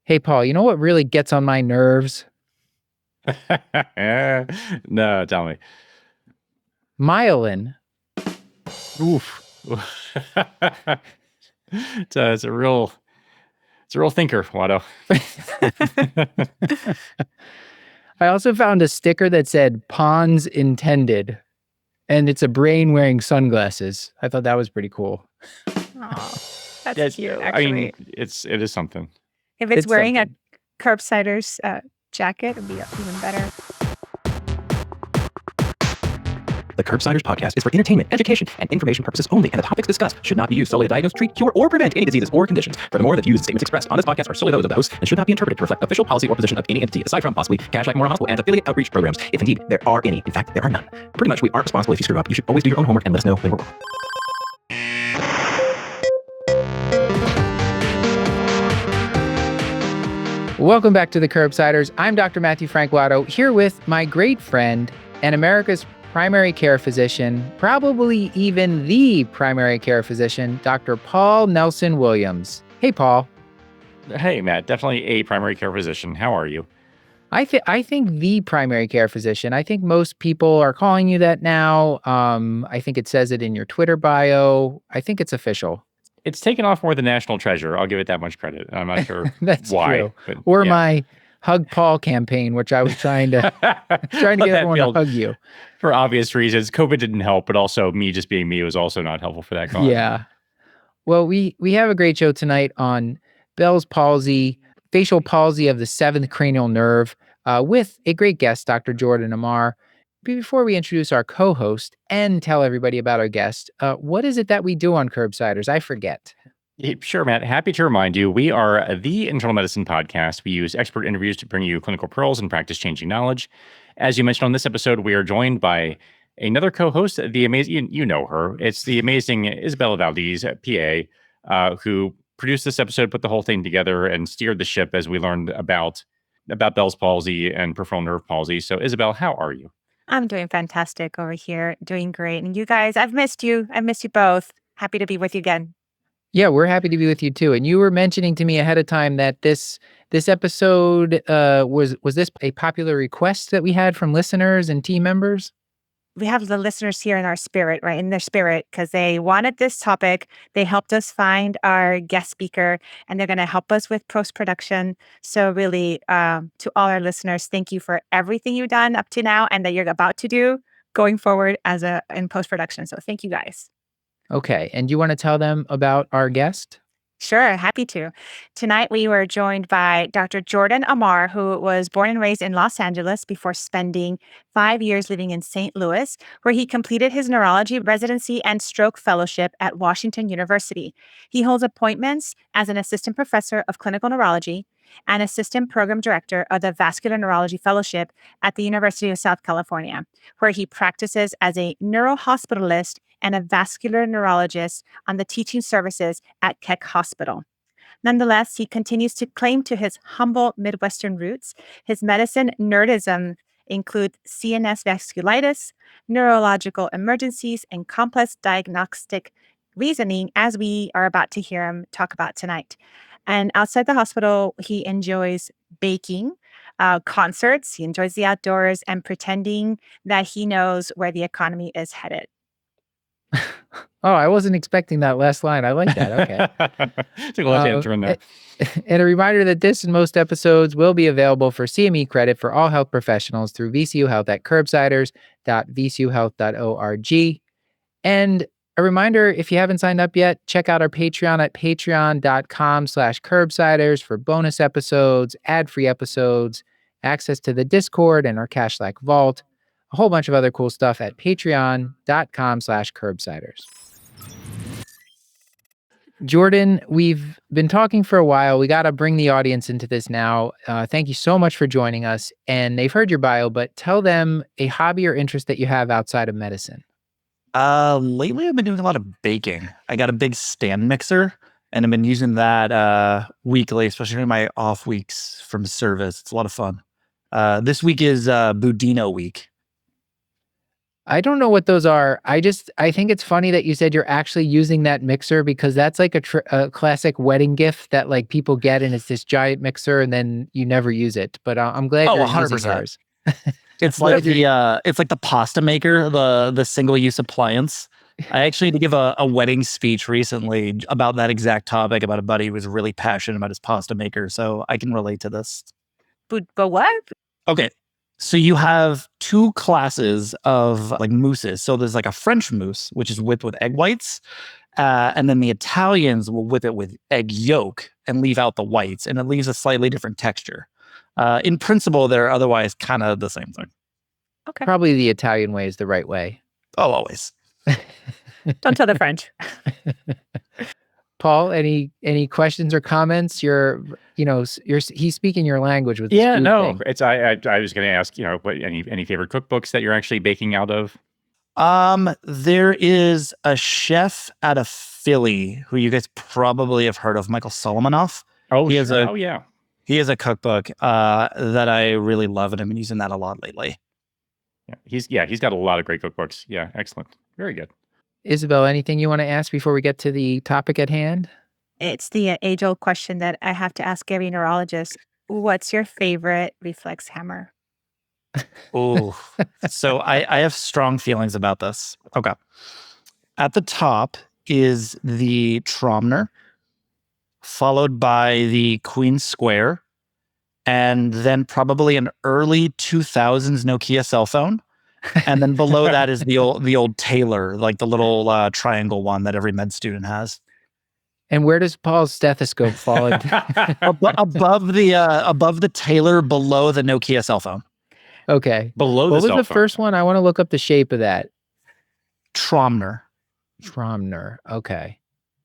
Hey, Paul, you know what really gets on my nerves? No, tell me. Myelin. Oof. It's a real thinker, Watto. I also found a sticker that said Pawns intended, and it's a brain wearing sunglasses. I thought that was pretty cool. Oh, that's Yeah, cute, I mean, actually. it is something. If it's It's wearing something. a Curbsiders jacket, it'd be even better. The Curbsiders podcast is for entertainment, education, and information purposes only, and the topics discussed should not be used solely to diagnose, treat, cure, or prevent any diseases or conditions. Furthermore, the views and statements expressed on this podcast are solely those of the host and should not be interpreted to reflect official policy or position of any entity, aside from possibly Cash Like Moral Hospital and affiliate outreach programs, if indeed there are any. In fact, there are none. Pretty much, we aren't responsible if you screw up. You should always do your own homework and let us know when we're wrong. Welcome back to the Curbsiders. I'm Dr. Matthew Frank Watto, here with my great friend and America's primary care physician, probably even the primary care physician, Dr. Paul Nelson Williams. Hey, Paul. Hey, Matt, definitely a primary care physician. How are you? I think the primary care physician. I think most people are calling you that now. I think it says it in your Twitter bio. I think it's official. It's taken off more than National Treasure. I'll give it that much credit. I'm not sure That's why. true. But Or yeah. my Hug Paul campaign, which I was trying to Let get that everyone to build hug you. for obvious reasons. COVID didn't help, but also me just being me was also not helpful for that cause. Yeah. Well, we have a great show tonight on Bell's palsy, facial palsy of the seventh cranial nerve, with a great guest, Dr. Jordan Amar. Before we introduce our co-host and tell everybody about our guest, what is it that we do on Curbsiders? I forget. Sure, Matt. Happy to remind you, we are the internal medicine podcast. We use expert interviews to bring you clinical pearls and practice-changing knowledge. As you mentioned on this episode, we are joined by another co-host, the amazing, you know her. It's the amazing Isabella Valdez, PA, who produced this episode, put the whole thing together, and steered the ship as we learned about Bell's palsy and peripheral nerve palsy. So, Isabel, how are you? I'm doing fantastic over here, doing great. And you guys, I've missed you. I've missed you both. Happy to be with you again. Yeah, we're happy to be with you too. And you were mentioning to me ahead of time that this episode was this a popular request that we had from listeners and team members? We have the listeners here in our spirit, right? In their spirit, because they wanted this topic. They helped us find our guest speaker, and they're going to help us with post-production. So really, to all our listeners, thank you for everything you've done up to now and that you're about to do going forward in post-production. So thank you guys. Okay. And do you want to tell them about our guest? Sure, happy to. Tonight, we were joined by Dr. Jordan Amar, who was born and raised in Los Angeles before spending 5 years living in St. Louis, where he completed his neurology residency and stroke fellowship at Washington University. He holds appointments as an assistant professor of clinical neurology and assistant program director of the vascular neurology fellowship at the University of South California, where he practices as a neurohospitalist and a vascular neurologist on the teaching services at Keck Hospital. Nonetheless, he continues to claim to his humble Midwestern roots. His medicine nerdism include CNS vasculitis, neurological emergencies, and complex diagnostic reasoning, as we are about to hear him talk about tonight. And outside the hospital, he enjoys baking, concerts, he enjoys the outdoors, and pretending that he knows where the economy is headed. Oh, I wasn't expecting that last line. I like that. Okay. Took a left-hand turn there. And a reminder that this and most episodes will be available for CME credit for all health professionals through VCU Health at curbsiders.vcuhealth.org. And a reminder, if you haven't signed up yet, check out our Patreon at patreon.com/curbsiders for bonus episodes, ad-free episodes, access to the Discord and our Cash-like vault, a whole bunch of other cool stuff at patreon.com/curbsiders. Jordan, we've been talking for a while. We got to bring the audience into this now. Thank you so much for joining us. And they've heard your bio, but tell them a hobby or interest that you have outside of medicine. Lately I've been doing a lot of baking. I got a big stand mixer and I've been using that weekly, especially in my off weeks from service. It's a lot of fun. This week is Budino week. I don't know what those are. I think it's funny that you said you're actually using that mixer because that's like a classic wedding gift that like people get, and it's this giant mixer, and then you never use it. But I'm glad Oh, you're using 100%. yours. It's Glad like the pasta maker, the single use appliance. I actually had to give a wedding speech recently about that exact topic about a buddy who was really passionate about his pasta maker. So I can relate to this. But what? Okay. So you have two classes of like mousses. So there's like a French mousse, which is whipped with egg whites. And then the Italians will whip it with egg yolk and leave out the whites, and it leaves a slightly different texture. In principle, they're otherwise kind of the same thing. Okay. Probably the Italian way is the right way. Oh, always. Don't tell the French. Paul, any questions or comments? He's speaking your language with this Yeah, food no, thing. it's I was going to ask, what any favorite cookbooks that you're actually baking out of? There is a chef out of Philly who you guys probably have heard of, Michael Solomonoff. Oh, He has sure. a- Oh, yeah. He has a cookbook that I really love, and I've been using that a lot lately. Yeah, he's got a lot of great cookbooks. Yeah, excellent. Very good. Isabel, anything you want to ask before we get to the topic at hand? It's the age-old question that I have to ask every neurologist. What's your favorite reflex hammer? Oh, so I have strong feelings about this. Okay. At the top is the Tromner, followed by the Queen Square, and then probably an early 2000s Nokia cell phone. And then below that is the old Taylor, like the little triangle one that every med student has. And where does Paul's stethoscope fall? Above the Taylor, below the Nokia cell phone. Okay. Below What the was cell the phone. first one? I want to look up the shape of that. Tromner. Tromner. Okay.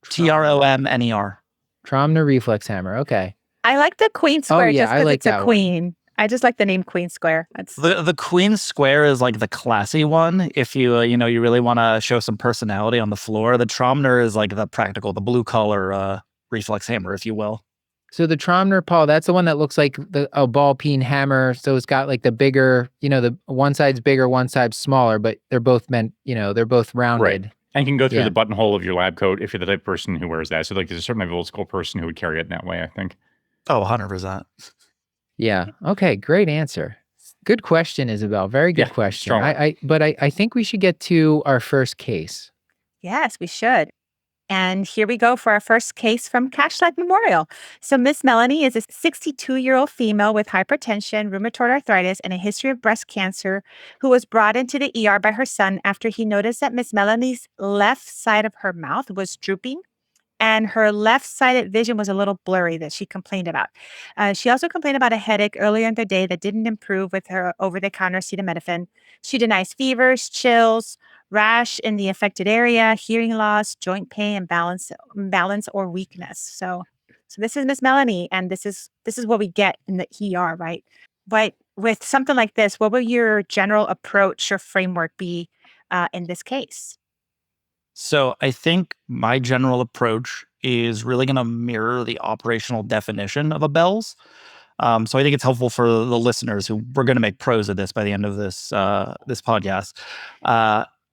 Tromner. Tromner reflex hammer. Okay. I like the Queen Square yeah, just I because like it's a that one. queen. I just like the name Queen Square. That's The Queen Square is like the classy one. If you you really want to show some personality on the floor, the Tromner is like the practical, the blue collar reflex hammer, if you will. So the Tromner, Paul, that's the one that looks like a ball peen hammer. So it's got like the bigger, the one side's bigger, one side's smaller, but they're both meant, they're both rounded. Right. And can go through Yeah. the buttonhole of your lab coat if you're the type of person who wears that. So like there's a certain old school person who would carry it in that way, I think. Oh, 100%. Yeah. Okay. Great answer. Good question, Isabel. Very good Yeah, question. strong one. But I think we should get to our first case. Yes, we should. And here we go for our first case from Cashlight Memorial. So Miss Melanie is a 62-year-old female with hypertension, rheumatoid arthritis, and a history of breast cancer who was brought into the ER by her son after he noticed that Miss Melanie's left side of her mouth was drooping and her left-sided vision was a little blurry that she complained about. She also complained about a headache earlier in the day that didn't improve with her over-the-counter acetaminophen. She denies fevers, chills, rash in the affected area, hearing loss, joint pain, and balance or weakness. So this is Miss Melanie, and this is what we get in the ER, right? But with something like this, what will your general approach or framework be in this case? So I think my general approach is really going to mirror the operational definition of a Bell's. So I think it's helpful for the listeners who we're going to make pros of this by the end of this podcast.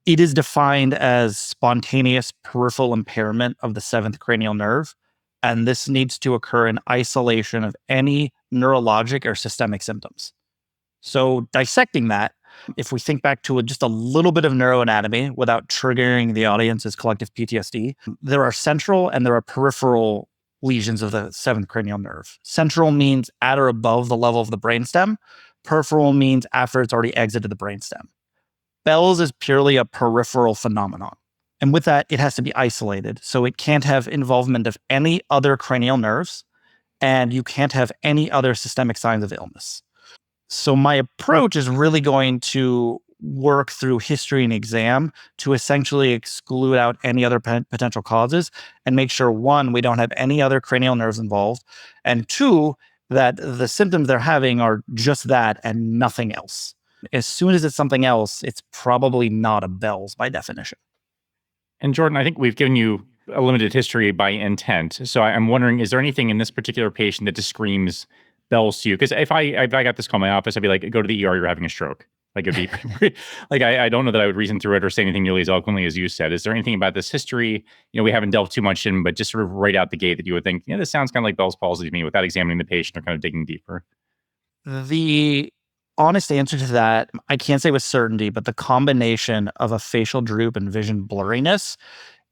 It is defined as spontaneous peripheral impairment of the seventh cranial nerve, and this needs to occur in isolation of any neurologic or systemic symptoms. So dissecting that, if we think back to just a little bit of neuroanatomy without triggering the audience's collective PTSD, there are central and there are peripheral lesions of the seventh cranial nerve. Central means at or above the level of the brainstem. Peripheral means after it's already exited the brainstem. Bell's is purely a peripheral phenomenon. And with that, it has to be isolated. So it can't have involvement of any other cranial nerves, and you can't have any other systemic signs of illness. So my approach is really going to work through history and exam to essentially exclude out any other potential causes and make sure, one, we don't have any other cranial nerves involved, and two, that the symptoms they're having are just that and nothing else. As soon as it's something else, it's probably not a Bell's by definition. And Jordan, I think we've given you a limited history by intent. So I'm wondering, is there anything in this particular patient that just screams Bell's to you? Because if I got this call in my office, I'd be like, go to the ER, you're having a stroke. Like it'd be like I don't know that I would reason through it or say anything nearly as eloquently as you said. Is there anything about this history, we haven't delved too much in, but just sort of right out the gate that you would think, this sounds kind of like Bell's palsy to me without examining the patient or kind of digging deeper? The honest answer to that, I can't say with certainty, but the combination of a facial droop and vision blurriness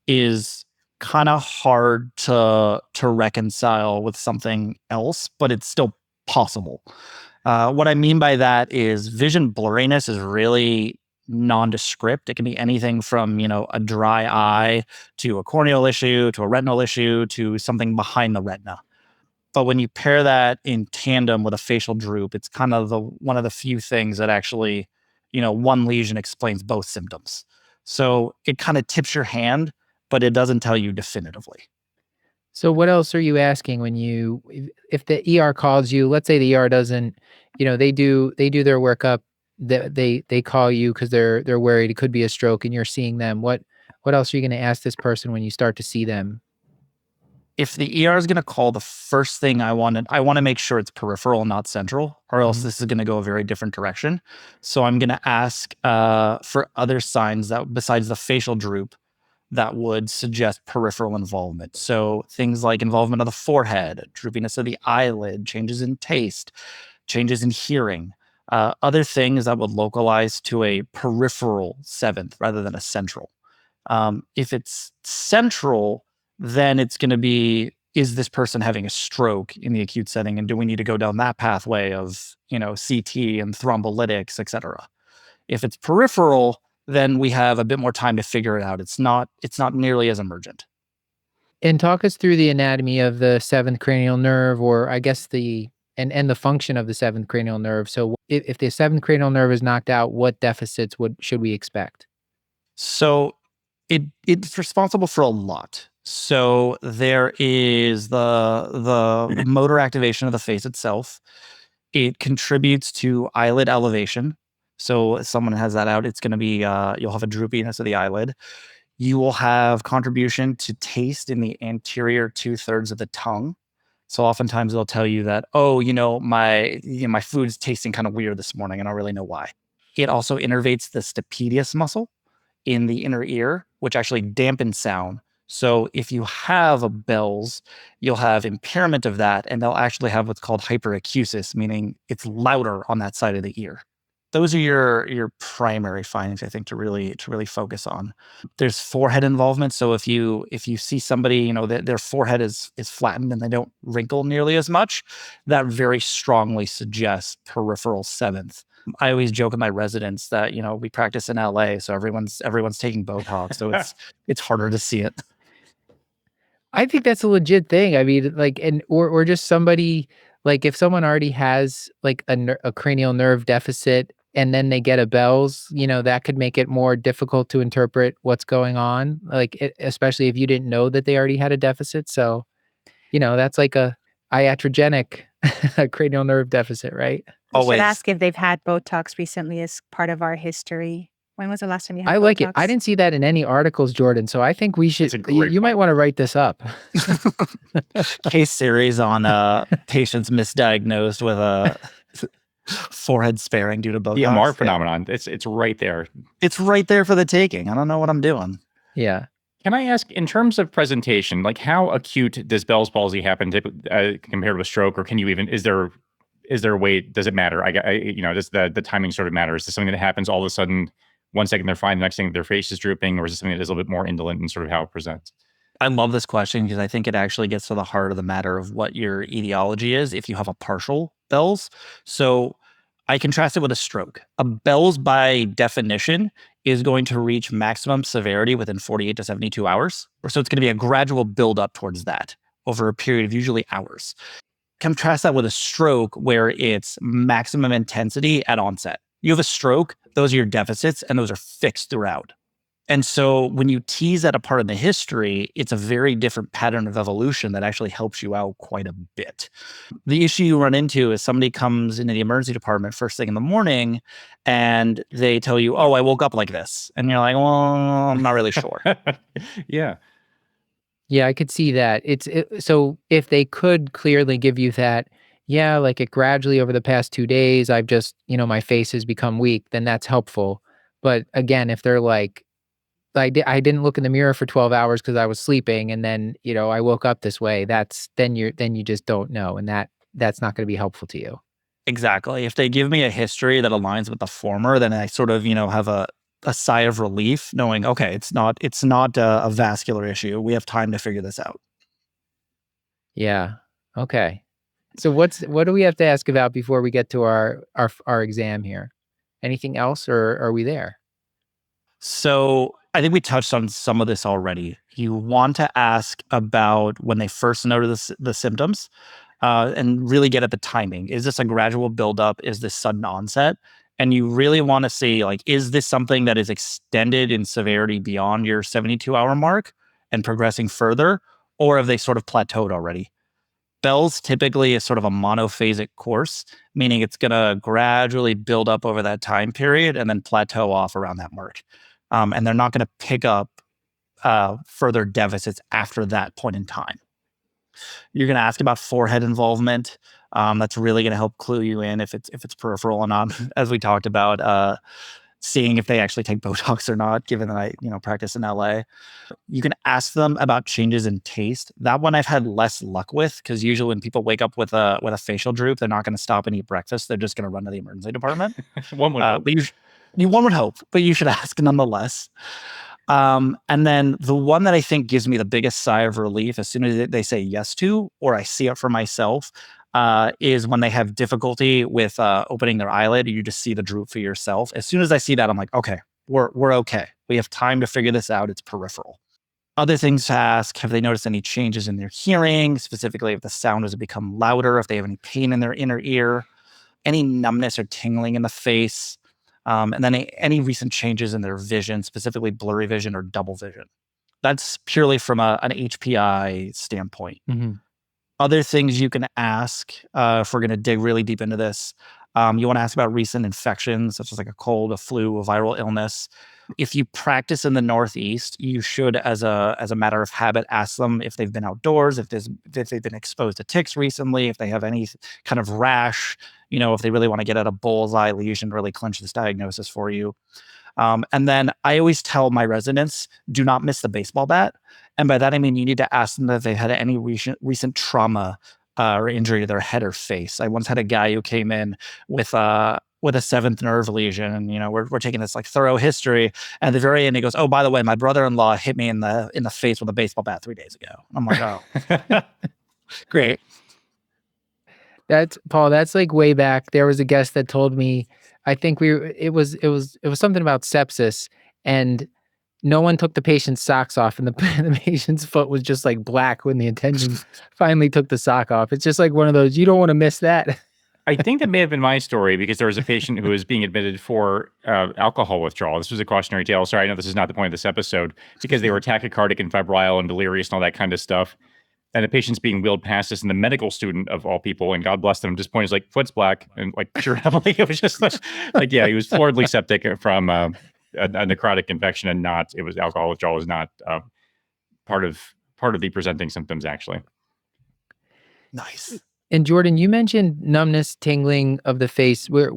is kind of hard to reconcile with something else, but it's still possible. What I mean by that is vision blurriness is really nondescript. It can be anything from, a dry eye to a corneal issue to a retinal issue to something behind the retina. But when you pair that in tandem with a facial droop, it's kind of one of the few things that actually, one lesion explains both symptoms. So it kind of tips your hand, but it doesn't tell you definitively. So what else are you asking when if the ER calls you? Let's say the ER doesn't, they do their workup. They call you because they're worried it could be a stroke, and you're seeing them. What else are you going to ask this person when you start to see them? If the ER is going to call, the first thing I want to make sure it's peripheral, not central, or else this is going to go a very different direction. So I'm going to ask for other signs that besides the facial droop that would suggest peripheral involvement. So things like involvement of the forehead, droopiness of the eyelid, changes in taste, changes in hearing, other things that would localize to a peripheral seventh rather than a central. If it's central, then it's going to be, is this person having a stroke in the acute setting? And do we need to go down that pathway of, CT and thrombolytics, et cetera? If it's peripheral, then we have a bit more time to figure it out. It's not nearly as emergent. And talk us through the anatomy of the seventh cranial nerve, or I guess and the function of the seventh cranial nerve. So if the seventh cranial nerve is knocked out, what deficits should we expect? So it's responsible for a lot. So there is the motor activation of the face itself. It contributes to eyelid elevation. So if someone has that out, it's going to be, you'll have a droopiness of the eyelid. You will have contribution to taste in the anterior 2/3 of the tongue. So oftentimes they'll tell you that, oh, my food's tasting kind of weird this morning. I don't really know why. It also innervates the stapedius muscle in the inner ear, which actually dampens sound. So if you have a Bell's, you'll have impairment of that, and they'll actually have what's called hyperacusis, meaning it's louder on that side of the ear. Those are your primary findings, I think, to really focus on. There's forehead involvement. So if you see somebody, their forehead is flattened and they don't wrinkle nearly as much, that very strongly suggests peripheral seventh. I always joke with my residents that we practice in LA, so everyone's taking botox, so it's harder to see it. I think that's a legit thing. I mean, like, or just somebody, like, if someone already has like a cranial nerve deficit and then they get a Bell's, that could make it more difficult to interpret what's going on. Like, especially if you didn't know that they already had a deficit. So, that's like a iatrogenic cranial nerve deficit, right? We Always. should ask if they've had Botox recently as part of our history. When was the last time you had I like it. Botox? I didn't see that in any articles, Jordan. So I think we should. That's a great You might point. want to write this up. Case series on patients misdiagnosed with a forehead sparing due to Botox. The Amar Yeah. phenomenon. It's right there. It's right there for the taking. I don't know what I'm doing. Yeah. Can I ask, in terms of presentation, like how acute does Bell's palsy happen compared with stroke, or can you even? Is there a way? Does it matter? Does the timing sort of matter? Is this something that happens all of a sudden? One second they're fine, the next thing their face is drooping, or is it something that is a little bit more indolent in sort of how it presents? I love this question because I think it actually gets to the heart of the matter of what your etiology is if you have a partial Bell's. So I contrast it with a stroke. A Bell's, by definition, is going to reach maximum severity within 48 to 72 hours. So it's going to be a gradual buildup towards that over a period of usually hours. Contrast that with a stroke where it's maximum intensity at onset. You have a stroke, those are your deficits, and those are fixed throughout. And so when you tease that apart in the history, it's a very different pattern of evolution that actually helps you out quite a bit. The issue you run into is somebody comes into the emergency department first thing in the morning and they tell you, oh, I woke up like this. And you're like, well, I'm not really sure. Yeah. Yeah, I could see that. So if they could clearly give you that yeah, like it gradually over the past 2 days, I've just, my face has become weak, then that's helpful. But again, if they're like, I didn't look in the mirror for 12 hours because I was sleeping, and then, I woke up this way, then you just don't know. And that's not going to be helpful to you. Exactly. If they give me a history that aligns with the former, then I sort of, have a sigh of relief knowing, okay, it's not a vascular issue. We have time to figure this out. Yeah. Okay. So what do we have to ask about before we get to our exam here? Anything else, or are we there? So I think we touched on some of this already. You want to ask about when they first notice the symptoms, and really get at the timing. Is this a gradual buildup? Is this sudden onset? And you really want to see, like, is this something that is extended in severity beyond your 72-hour mark and progressing further, or have they sort of plateaued already? Bell's typically is sort of a monophasic course, meaning it's going to gradually build up over that time period and then plateau off around that mark. And they're not going to pick up further deficits after that point in time. You're going to ask about forehead involvement. That's really going to help clue you in if it's peripheral or not. As we talked about, seeing if they actually take Botox or not, given that I practice in LA. You can ask them about changes in taste. That one I've had less luck with, because usually when people wake up with a facial droop, they're not going to stop and eat breakfast. They're just going to run to the emergency department. One would hope. One would hope, but you should ask nonetheless. And then the one that I think gives me the biggest sigh of relief as soon as they say yes to, or I see it for myself, is when they have difficulty with opening their eyelid. You just see the droop for yourself. As soon as I see that, I'm like, okay, we're okay. We have time to figure this out. It's peripheral. Other things to ask: have they noticed any changes in their hearing, specifically if the sound has become louder, if they have any pain in their inner ear, any numbness or tingling in the face, and then any recent changes in their vision, specifically blurry vision or double vision. That's purely from an HPI standpoint. Mm-hmm. Other things you can ask, if we're going to dig really deep into this, you want to ask about recent infections, such as like a cold, a flu, a viral illness. If you practice in the Northeast, you should, as a matter of habit, ask them if they've been outdoors, if they've been exposed to ticks recently, if they have any kind of rash, if they really want to get at a bullseye lesion, really clinch this diagnosis for you. And then I always tell my residents, do not miss the baseball bat. And by that, I mean, you need to ask them if they've had any recent trauma or injury to their head or face. I once had a guy who came in with a seventh nerve lesion, and we're taking this like thorough history. And at the very end, he goes, "Oh, by the way, my brother-in-law hit me in the face with a baseball bat 3 days ago." I'm like, "Oh, great." That's Paul. That's like way back. There was a guest that told me, I think it was something about sepsis, and no one took the patient's socks off, and the patient's foot was just like black when the attendant finally took the sock off. It's just like one of those, you don't want to miss that. I think that may have been my story, because there was a patient who was being admitted for alcohol withdrawal. This was a cautionary tale. Sorry, I know this is not the point of this episode, because they were tachycardic and febrile and delirious and all that kind of stuff. And the patient's being wheeled past us, and the medical student of all people, and God bless them, just pointed like, foot's black, and like, sure enough, like, it was just like, yeah, he was floridly septic from a necrotic infection, and it was alcohol withdrawal was not part of the presenting symptoms, actually. Nice. And Jordan, you mentioned numbness, tingling of the face. We're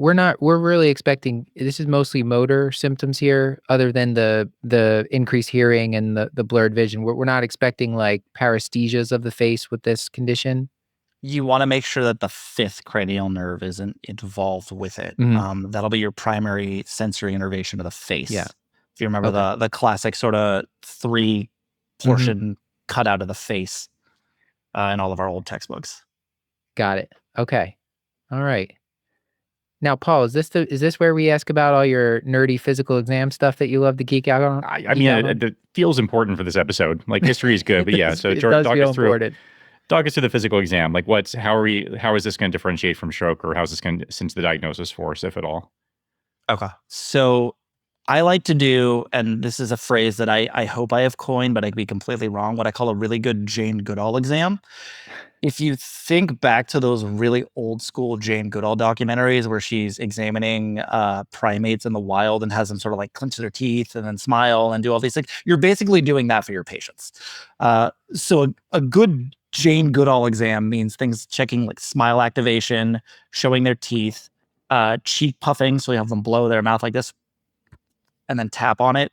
really expecting, this is mostly motor symptoms here, other than the increased hearing and the blurred vision. We're not expecting like paresthesias of the face with this condition. You want to make sure that the fifth cranial nerve isn't involved with it. Mhm. That'll be your primary sensory innervation of the face. Yeah. If you remember the classic sort of 3 portion cutout of the face in all of our old textbooks. Got it. Okay. All right. Now, Paul, is this where we ask about all your nerdy physical exam stuff that you love to geek out on? I mean, it feels important for this episode. Like, history is good, but yeah. So, Jordan, talk us through the physical exam. Like, how is this going to differentiate from stroke, or how's this going to sense the diagnosis for us, if at all? Okay. So I like to do, and this is a phrase that I hope I have coined, but I could be completely wrong, what I call a really good Jane Goodall exam. If you think back to those really old school Jane Goodall documentaries where she's examining primates in the wild and has them sort of like clench their teeth and then smile and do all these things, you're basically doing that for your patients. So a good Jane Goodall exam means things checking like smile activation, showing their teeth, cheek puffing, so you have them blow their mouth like this, and then tap on it,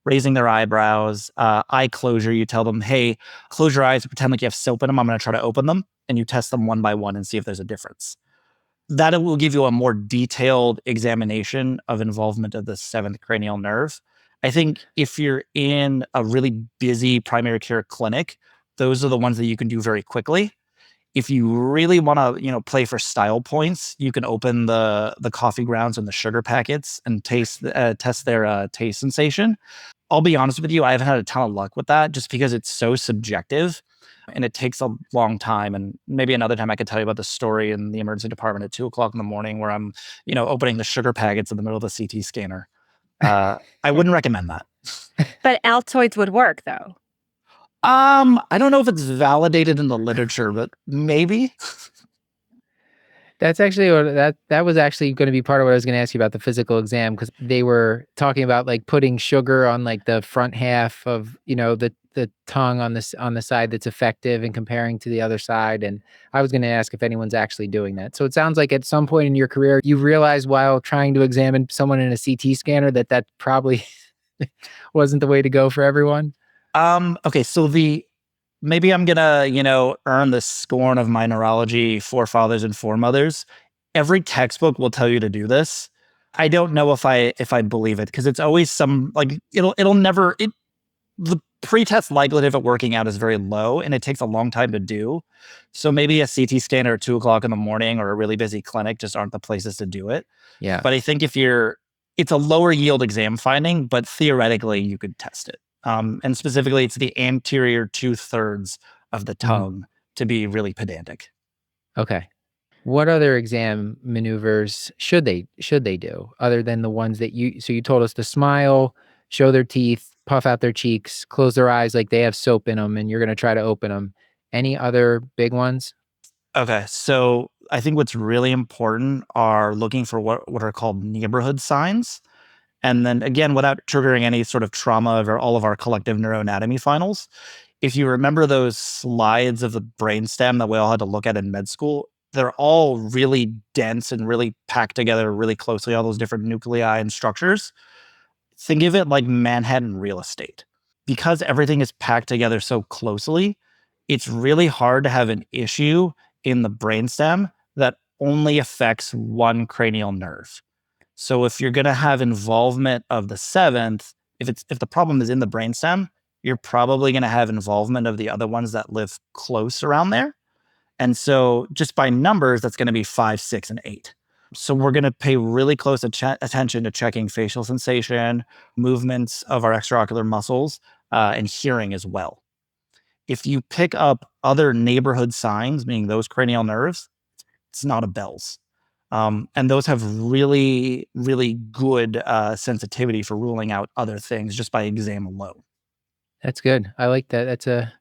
raising their eyebrows, eye closure. You tell them, hey, close your eyes, pretend like you have soap in them. I'm going to try to open them. And you test them one by one and see if there's a difference. That will give you a more detailed examination of involvement of the seventh cranial nerve. I think if you're in a really busy primary care clinic, those are the ones that you can do very quickly. If you really want to, play for style points, you can open the coffee grounds and the sugar packets and test their taste sensation. I'll be honest with you, I haven't had a ton of luck with that just because it's so subjective and it takes a long time. And maybe another time I could tell you about the story in the emergency department at 2:00 in the morning where I'm, opening the sugar packets in the middle of the CT scanner. I wouldn't recommend that. But Altoids would work though. I don't know if it's validated in the literature, but maybe. That's actually that was actually going to be part of what I was going to ask you about the physical exam, because they were talking about like putting sugar on like the front half of the tongue on the side that's effective and comparing to the other side. And I was going to ask if anyone's actually doing that. So it sounds like at some point in your career you realized while trying to examine someone in a CT scanner that probably wasn't the way to go for everyone. Okay, so maybe I'm gonna, earn the scorn of my neurology forefathers and foremothers. Every textbook will tell you to do this. I don't know if I believe it, because it's always some like it'll never the pretest likelihood of it working out is very low and it takes a long time to do. So maybe a CT scanner at 2:00 in the morning or a really busy clinic just aren't the places to do it. Yeah. But I think it's a lower yield exam finding, but theoretically you could test it. And specifically, it's the anterior 2/3 of the tongue to be really pedantic. Okay. What other exam maneuvers should they do other than the ones that you told us to smile, show their teeth, puff out their cheeks, close their eyes like they have soap in them and you're going to try to open them. Any other big ones? Okay, so I think what's really important are looking for what are called neighborhood signs. And then again, without triggering any sort of trauma of all of our collective neuroanatomy finals, if you remember those slides of the brainstem that we all had to look at in med school, they're all really dense and really packed together really closely, all those different nuclei and structures. Think of it like Manhattan real estate. Because everything is packed together so closely, it's really hard to have an issue in the brainstem that only affects one cranial nerve. So if you're going to have involvement of the seventh, if the problem is in the brainstem, you're probably going to have involvement of the other ones that live close around there. And so just by numbers, that's going to be 5, 6, and 8. So we're going to pay really close attention to checking facial sensation, movements of our extraocular muscles, and hearing as well. If you pick up other neighborhood signs, meaning those cranial nerves, it's not a Bell's. And those have really, really good sensitivity for ruling out other things just by exam alone. That's good. I like that.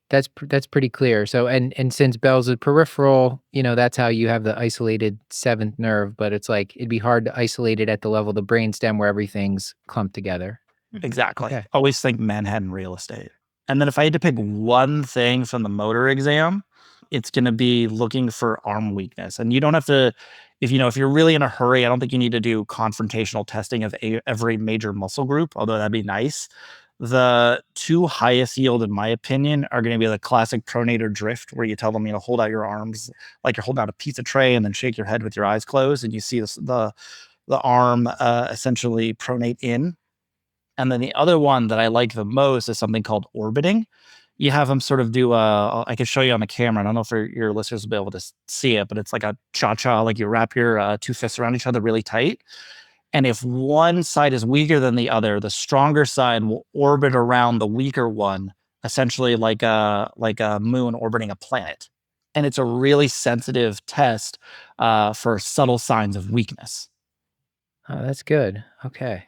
That's pretty clear. So and since Bell's is peripheral, that's how you have the isolated seventh nerve, but it's like it'd be hard to isolate it at the level of the brainstem where everything's clumped together. Exactly. Okay. Always think Manhattan real estate. And then if I had to pick one thing from the motor exam, it's going to be looking for arm weakness. And you don't have to, if you're really in a hurry, I don't think you need to do confrontational testing of every major muscle group, although that'd be nice. The two highest yield, in my opinion, are going to be the classic pronator drift, where you tell them, hold out your arms like you're holding out a pizza tray and then shake your head with your eyes closed. And you see the arm essentially pronate in. And then the other one that I like the most is something called orbiting. You have them sort of do I can show you on the camera. I don't know if your listeners will be able to see it, but it's like a cha-cha, like you wrap your two fists around each other really tight. And if one side is weaker than the other, the stronger side will orbit around the weaker one, essentially like a moon orbiting a planet. And it's a really sensitive test for subtle signs of weakness. Oh, that's good. Okay.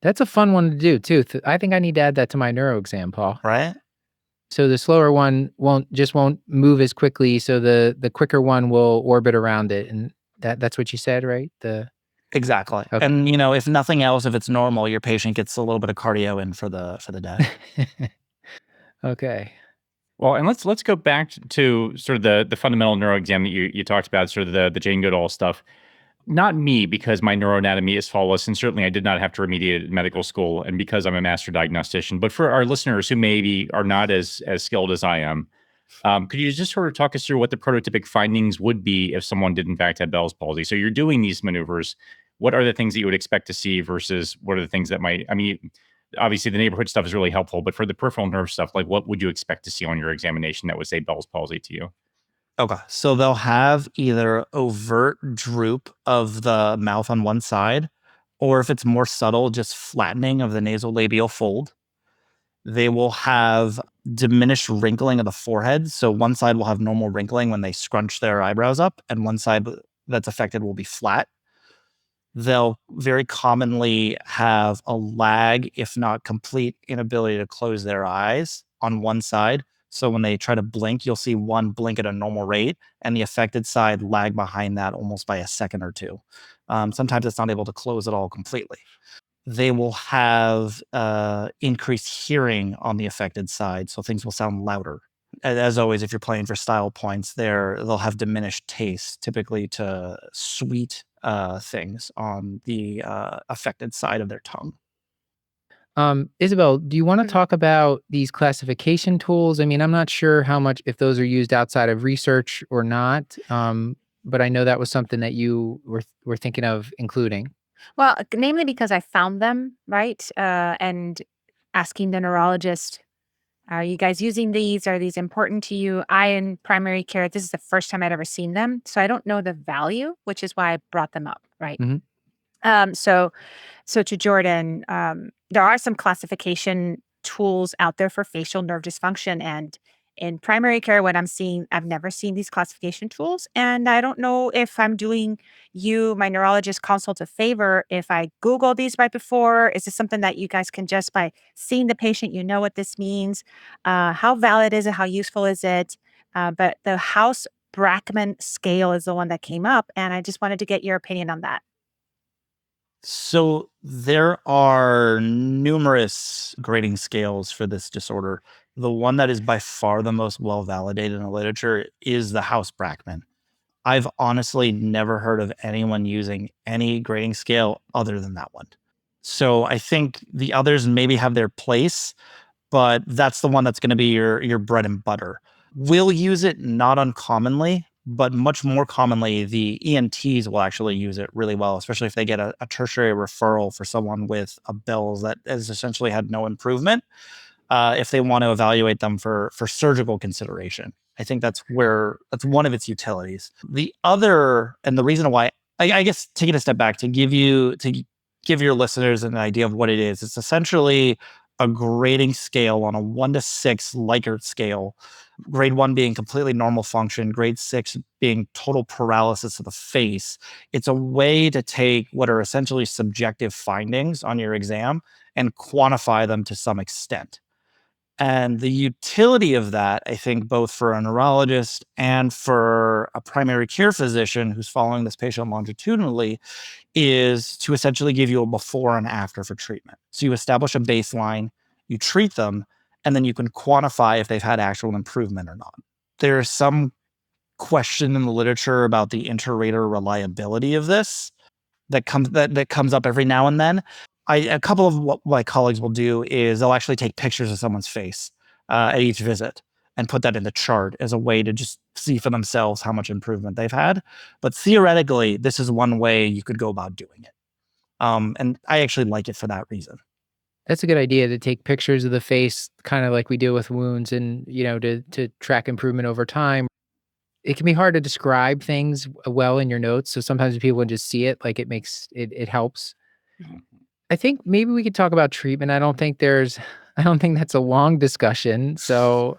That's a fun one to do too. I think I need to add that to my neuro exam, Paul. Right? So the slower one won't move as quickly. So the quicker one will orbit around it. And that's what you said, right? Exactly. Okay. And if nothing else, if it's normal, your patient gets a little bit of cardio in for the day. Okay. Well, and let's go back to sort of the fundamental neuro exam that you talked about, sort of the Jane Goodall stuff. Not me, because my neuroanatomy is flawless, and certainly I did not have to remediate at medical school, and because I'm a master diagnostician. But for our listeners who maybe are not as skilled as I am, could you just sort of talk us through what the prototypic findings would be if someone did in fact have Bell's palsy? So you're doing these maneuvers. What are the things that you would expect to see versus what are the things that might? I mean, obviously the neighborhood stuff is really helpful, but for the peripheral nerve stuff, like what would you expect to see on your examination that would say Bell's palsy to you? Okay. So they'll have either overt droop of the mouth on one side, or if it's more subtle, just flattening of the nasolabial fold. They will have diminished wrinkling of the forehead. So one side will have normal wrinkling when they scrunch their eyebrows up, and one side that's affected will be flat. They'll very commonly have a lag, if not complete inability to close their eyes on one side. So when they try to blink, you'll see one blink at a normal rate, and the affected side lag behind that almost by a second or two. Sometimes it's not able to close at all completely. They will have increased hearing on the affected side, so things will sound louder. As always, if you're playing for style points, they'll have diminished taste, typically to sweet things on the affected side of their tongue. Isabel, do you want to Mhm. talk about these classification tools? I mean, I'm not sure how much if those are used outside of research or not, but I know that was something that you were thinking of including. Well, namely because I found them, right? And asking the neurologist, are you guys using these? Are these important to you? I, in primary care, this is the first time I'd ever seen them. So I don't know the value, which is why I brought them up, right? Mhm. Um, so So to Jordan, there are some classification tools out there for facial nerve dysfunction. And in primary care, what I'm seeing, I've never seen these classification tools. And I don't know if I'm doing you, my neurologist consult, a favor if I Google these right before. Is this something that you guys can just by seeing the patient, you know what this means? How valid is it? How useful is it? But the House Brackman scale is the one that came up. And I just wanted to get your opinion on that. So there are numerous grading scales for this disorder. The one that is by far the most well validated in the literature is the House Brackman. I've honestly never heard of anyone using any grading scale other than that one. So I think the others maybe have their place, but that's the one that's going to be your bread and butter. We'll use it not uncommonly, but much more commonly, the ENTs will actually use it really well, especially if they get a tertiary referral for someone with a Bell's that has essentially had no improvement. If they want to evaluate them for surgical consideration, I think that's one of its utilities. The other, and the reason why, I guess, taking a step back to give your listeners an idea of what it is, it's essentially a grading scale on a 1 to 6 Likert scale. Grade 1 being completely normal function, grade 6 being total paralysis of the face. It's a way to take what are essentially subjective findings on your exam and quantify them to some extent. And the utility of that, I think, both for a neurologist and for a primary care physician who's following this patient longitudinally, is to essentially give you a before and after for treatment. So you establish a baseline, you treat them, and then you can quantify if they've had actual improvement or not. There's some question in the literature about the inter-rater reliability of this that comes up every now and then. A couple of what my colleagues will do is they'll actually take pictures of someone's face at each visit and put that in the chart as a way to just see for themselves how much improvement they've had. But theoretically, this is one way you could go about doing it. And I actually like it for that reason. That's a good idea to take pictures of the face, kind of like we do with wounds, and to track improvement over time. It can be hard to describe things well in your notes, so sometimes people just see it, like it helps. I think maybe we could talk about treatment. I don't think that's a long discussion. So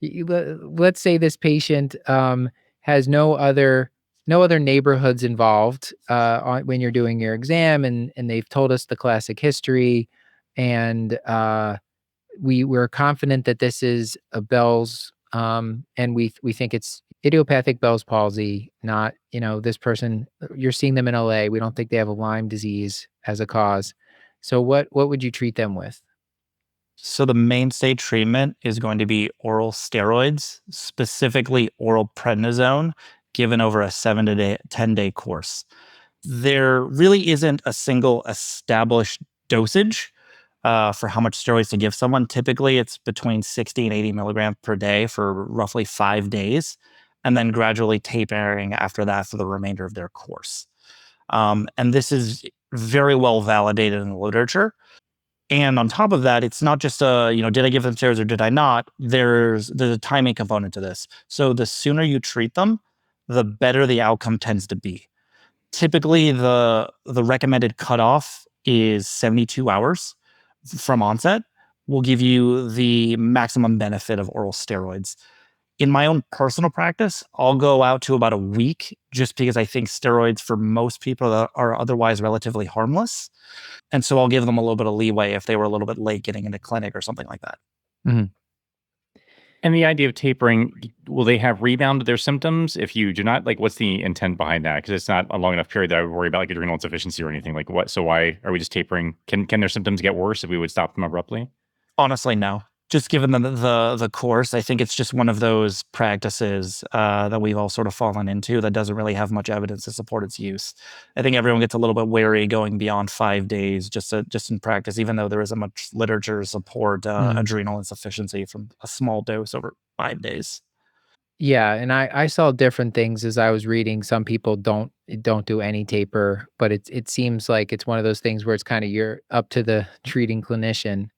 let's say this patient has no other neighborhoods involved when you're doing your exam, and they've told us the classic history, and we're confident that this is a Bell's, and we think it's idiopathic Bell's palsy, not, this person, you're seeing them in LA. We don't think they have a Lyme disease as a cause. So what would you treat them with? So the mainstay treatment is going to be oral steroids, specifically oral prednisone, given over a 10-day course. There really isn't a single established dosage for how much steroids to give someone. Typically, it's between 60 and 80 milligrams per day for roughly 5 days, and then gradually tapering after that for the remainder of their course. And this is very well validated in the literature. And on top of that, it's not just did I give them steroids or did I not? There's a timing component to this. So the sooner you treat them, the better the outcome tends to be. Typically, the recommended cutoff is 72 hours from onset. Will give you the maximum benefit of oral steroids. In my own personal practice, I'll go out to about a week just because I think steroids for most people are otherwise relatively harmless. And so I'll give them a little bit of leeway if they were a little bit late getting into clinic or something like that. Mhm. And the idea of tapering, will they have rebound of their symptoms if you do not? Like, what's the intent behind that? Because it's not a long enough period that I would worry about like adrenal insufficiency or anything. Like, what? So why are we just tapering? Can their symptoms get worse if we would stop them abruptly? Honestly, no. Just given the course, I think it's just one of those practices that we've all sort of fallen into that doesn't really have much evidence to support its use. I think everyone gets a little bit wary going beyond 5 days just in practice, even though there isn't much literature to support adrenal insufficiency from a small dose over 5 days. Yeah, and I saw different things as I was reading. Some people don't do any taper, but it seems like it's one of those things where it's kind of you're up to the treating clinician.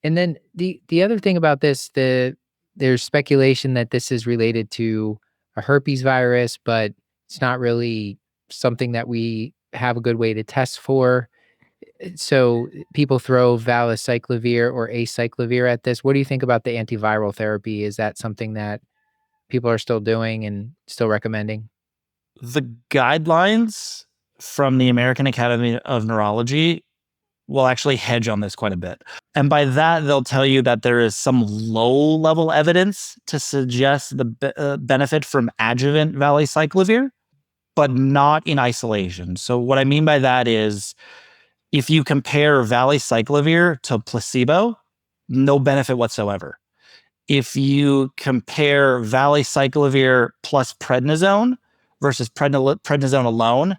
And then the other thing about this, there's speculation that this is related to a herpes virus, but it's not really something that we have a good way to test for. So people throw valacyclovir or acyclovir at this. What do you think about the antiviral therapy? Is that something that people are still doing and still recommending? The guidelines from the American Academy of Neurology will actually hedge on this quite a bit. And by that, they'll tell you that there is some low level evidence to suggest the benefit from adjuvant valacyclovir, but not in isolation. So, what I mean by that is if you compare valacyclovir to placebo, no benefit whatsoever. If you compare valacyclovir plus prednisone versus prednisone alone,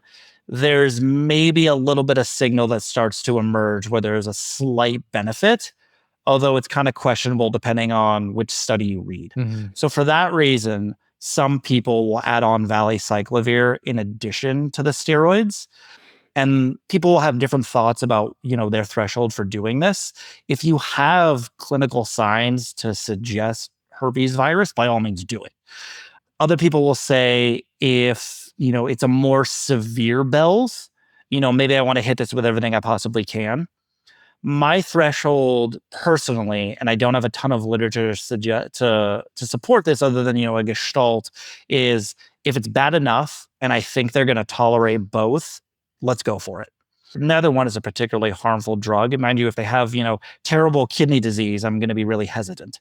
there's maybe a little bit of signal that starts to emerge where there's a slight benefit, although it's kind of questionable depending on which study you read. Mhm. So for that reason, some people will add on valacyclovir in addition to the steroids. And people will have different thoughts about, their threshold for doing this. If you have clinical signs to suggest herpes virus, by all means do it. Other people will say if, it's a more severe Bell's, maybe I want to hit this with everything I possibly can. My threshold personally, and I don't have a ton of literature to support this other than, a gestalt, is if it's bad enough and I think they're going to tolerate both, let's go for it. Neither one is a particularly harmful drug. And mind you, if they have, terrible kidney disease, I'm going to be really hesitant.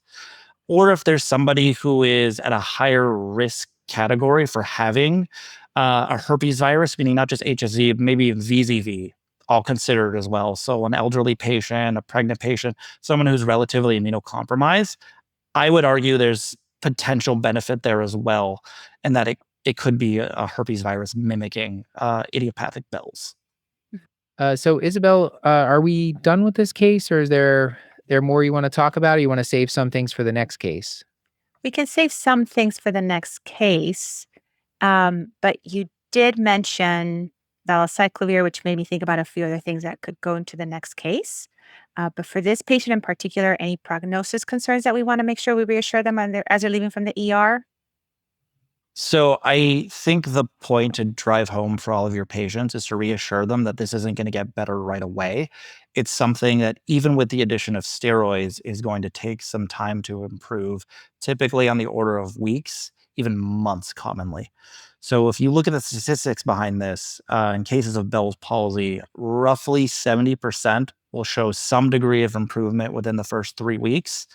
Or if there's somebody who is at a higher risk category for having a herpes virus, meaning not just HSV, maybe VZV, all considered as well. So an elderly patient, a pregnant patient, someone who's relatively immunocompromised, I would argue there's potential benefit there as well, and that it could be a herpes virus mimicking idiopathic Bell's. So Isabel, are we done with this case, or is there more you want to talk about, or you want to save some things for the next case? We can save some things for the next case, but you did mention valacyclovir, which made me think about a few other things that could go into the next case. But for this patient in particular, any prognosis concerns that we want to make sure we reassure them as they're leaving from the ER? So I think the point to drive home for all of your patients is to reassure them that this isn't going to get better right away. It's something that even with the addition of steroids is going to take some time to improve, typically on the order of weeks, even months commonly. So if you look at the statistics behind this, in cases of Bell's palsy, roughly 70% will show some degree of improvement within the first 3 weeks.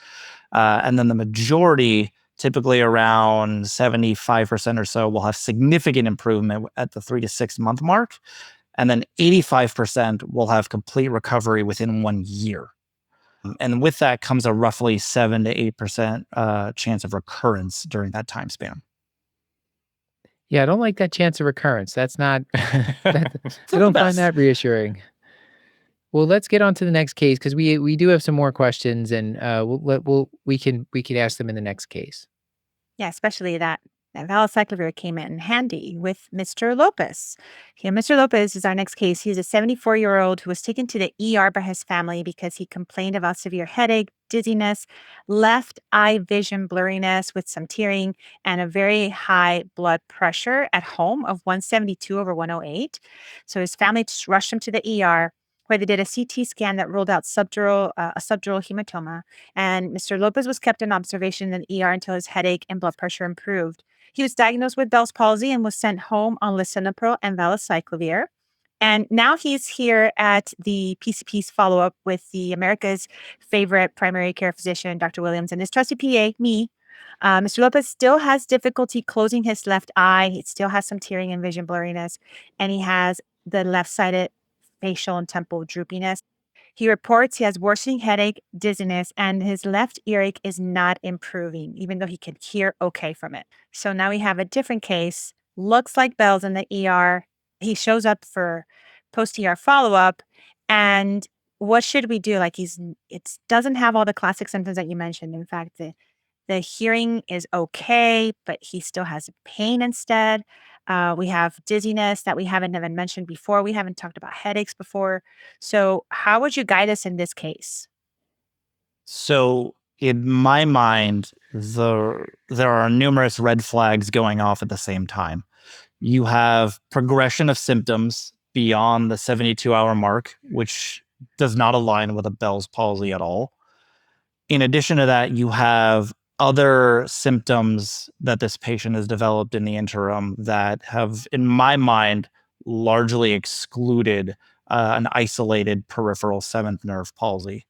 And then the majority, typically around 75% or so, will have significant improvement at the 3 to 6 month mark. And then 85% will have complete recovery within 1 year. And with that comes a roughly 7 to 8% chance of recurrence during that time span. Yeah, I don't like that chance of recurrence. That's not that It's I not the don't find best. that reassuring. Well, let's get on to the next case because we do have some more questions, and we can ask them in the next case. Yeah, especially that valacyclovir came in handy with Mr. Lopez. Yeah, Mr. Lopez is our next case. He's a 74-year-old who was taken to the ER by his family because he complained about severe headache, dizziness, left eye vision blurriness with some tearing, and a very high blood pressure at home of 172 over 108. So his family just rushed him to the ER where they did a CT scan that ruled out a subdural hematoma, and Mr. Lopez was kept in observation in the ER until his headache and blood pressure improved. He was diagnosed with Bell's palsy and was sent home on lisinopril and valacyclovir. And now he's here at the PCP's follow-up with the America's favorite primary care physician, Dr. Williams, and his trusty PA, me. Mr. Lopez still has difficulty closing his left eye. He still has some tearing and vision blurriness, and he has the left-sided facial and temple droopiness. He reports he has worsening headache, dizziness, and his left earache is not improving, even though he can hear okay from it. So now we have a different case. Looks like Bell's in the ER. He shows up for post-ER follow-up. And what should we do? Like it doesn't have all the classic symptoms that you mentioned. In fact, the hearing is okay, but he still has pain instead. We have dizziness that we haven't even mentioned before. We haven't talked about headaches before. So, how would you guide us in this case? So in my mind, there are numerous red flags going off at the same time. You have progression of symptoms beyond the 72-hour mark, which does not align with a Bell's palsy at all. In addition to that, you have other symptoms that this patient has developed in the interim that have, in my mind, largely excluded an isolated peripheral seventh nerve palsy.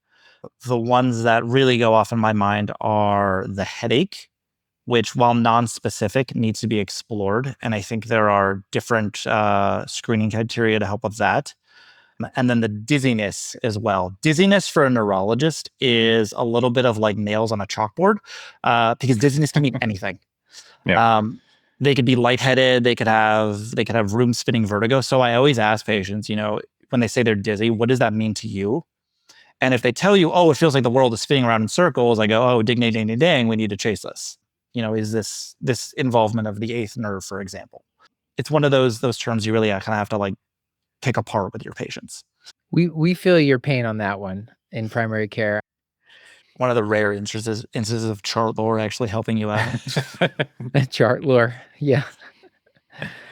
The ones that really go off in my mind are the headache, which, while non-specific, needs to be explored. And I think there are different screening criteria to help with that. And then the dizziness as well. Dizziness for a neurologist is a little bit of like nails on a chalkboard because dizziness can mean anything. Yeah. They could be lightheaded. They could have room spinning vertigo. So I always ask patients, when they say they're dizzy, what does that mean to you? And if they tell you, oh, it feels like the world is spinning around in circles, I go, oh, ding, ding, ding, ding, ding, we need to chase this. Is this involvement of the eighth nerve, for example? It's one of those terms you really kind of have to like pick apart with your patients. We feel your pain on that one in primary care. One of the rare instances of chart lore actually helping you out. Chart lore, yeah.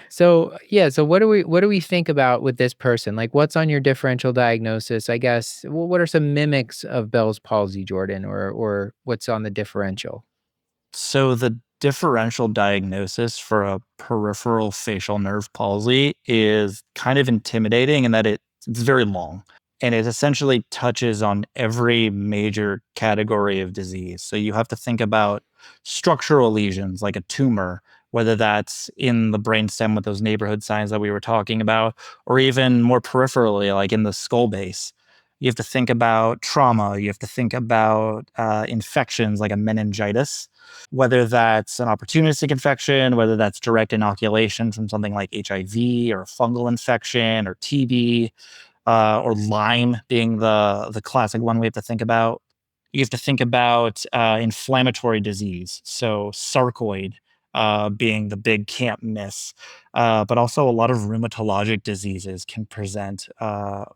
So what do we think about with this person? Like, what's on your differential diagnosis? I guess. What are some mimics of Bell's palsy, Jordan, or what's on the differential? So the differential diagnosis for a peripheral facial nerve palsy is kind of intimidating in that it's very long. And it essentially touches on every major category of disease. So you have to think about structural lesions like a tumor, whether that's in the brainstem with those neighborhood signs that we were talking about, or even more peripherally, like in the skull base. You have to think about trauma. You have to think about infections like a meningitis, whether that's an opportunistic infection, whether that's direct inoculation from something like HIV or fungal infection or TB, or Lyme being the classic one we have to think about. You have to think about inflammatory disease, so sarcoid being the big can't miss, but also a lot of rheumatologic diseases can present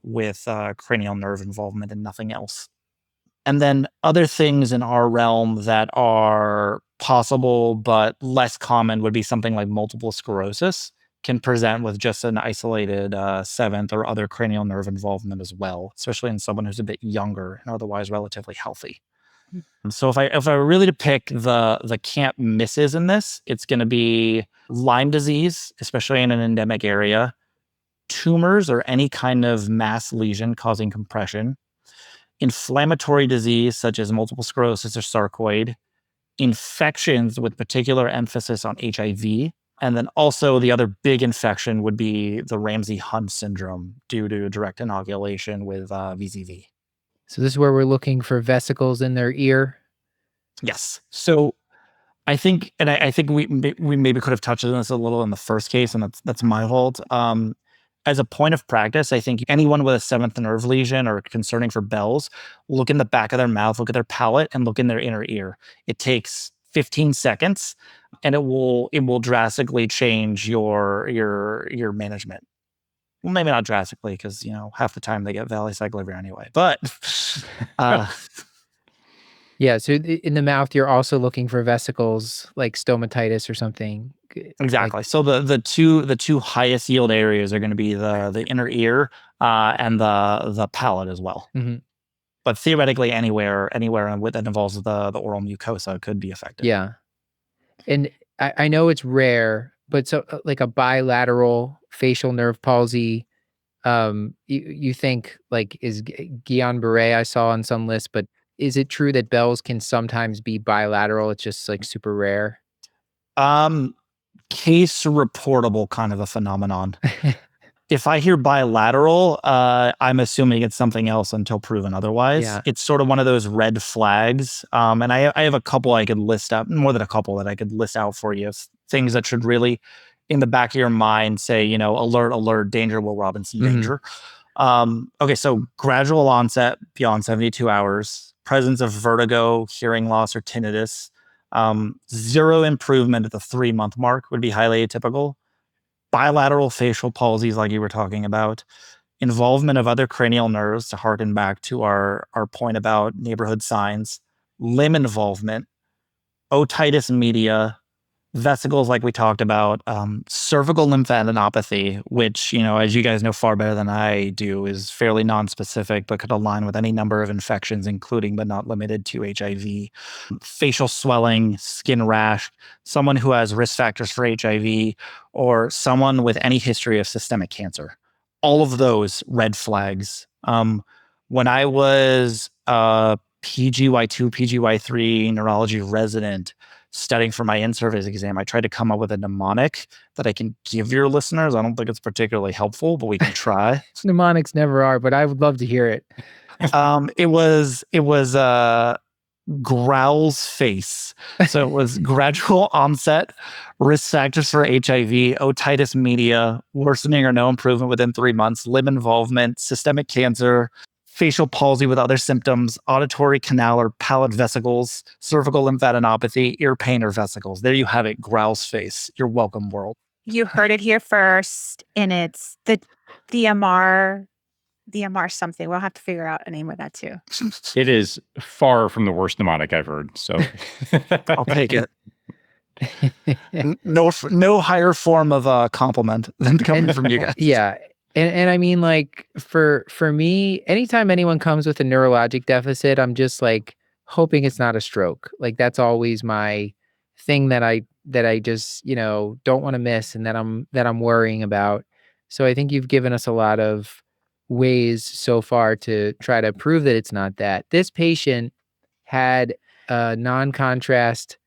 with cranial nerve involvement and nothing else. And then other things in our realm that are possible but less common would be something like multiple sclerosis can present with just an isolated seventh or other cranial nerve involvement as well, especially in someone who's a bit younger and otherwise relatively healthy. And so if I were really to pick the can't misses in this, it's going to be Lyme disease, especially in an endemic area, tumors or any kind of mass lesion causing compression, inflammatory disease such as multiple sclerosis or sarcoid, infections with particular emphasis on HIV, and then also the other big infection would be the Ramsay-Hunt syndrome due to direct inoculation with VZV. So this is where we're looking for vesicles in their ear. Yes. So I think, and I think we maybe could have touched on this a little in the first case, and that's my fault. As a point of practice, I think anyone with a seventh nerve lesion or concerning for Bell's, look in the back of their mouth, look at their palate, and look in their inner ear. It takes 15 seconds, and it will drastically change your management. Well, maybe not drastically, because half the time they get valacyclovir anyway. But Yeah, so in the mouth, you're also looking for vesicles like stomatitis or something. exactly. So the two highest yield areas are going to be the inner ear and the palate as well. Mhm. But theoretically, anywhere that involves the oral mucosa could be affected. Yeah. And I know it's rare, but so like a bilateral facial nerve palsy, you think like is Guillain-Barré I saw on some lists, but is it true that Bell's can sometimes be bilateral? It's just like super rare. Case reportable kind of a phenomenon. If I hear bilateral, I'm assuming it's something else until proven otherwise. Yeah. It's sort of one of those red flags. And I have a couple I could list out, more than a couple that I could list out for you. Things that should really, in the back of your mind, say, alert, alert, danger, Will Robinson, danger. Okay, so gradual onset beyond 72 hours, presence of vertigo, hearing loss, or tinnitus. Zero improvement at the 3-month mark would be highly atypical. Bilateral facial palsies, like you were talking about, involvement of other cranial nerves, to harken back to our point about neighborhood signs, limb involvement, otitis media, vesicles, like we talked about, cervical lymphadenopathy, which, as you guys know far better than I do, is fairly nonspecific, but could align with any number of infections, including but not limited to HIV, facial swelling, skin rash, someone who has risk factors for HIV, or someone with any history of systemic cancer. All of those red flags. When I was a PGY2, PGY3 neurology resident, studying for my in-service exam, I tried to come up with a mnemonic that I can give your listeners. I don't think it's particularly helpful, but we can try. Mnemonics never are, but I would love to hear it. It was Growl's face. So it was gradual onset, risk factors for HIV, otitis media, worsening or no improvement within 3 months, limb involvement, systemic cancer, facial palsy with other symptoms, auditory canal or palate vesicles, cervical lymphadenopathy, ear pain or vesicles. There you have it, Growl's face. You're welcome, world. You heard it here first, and it's the Amar something. We'll have to figure out a name of that too. It is far from the worst mnemonic I've heard. So I'll take it. No higher form of compliment than coming from you guys. Yeah. And I mean, like for me, anytime anyone comes with a neurologic deficit, I'm just like hoping it's not a stroke. Like that's always my thing that I just, don't want to miss and that I'm worrying about. So I think you've given us a lot of ways so far to try to prove that it's not that. This patient had a non-contrast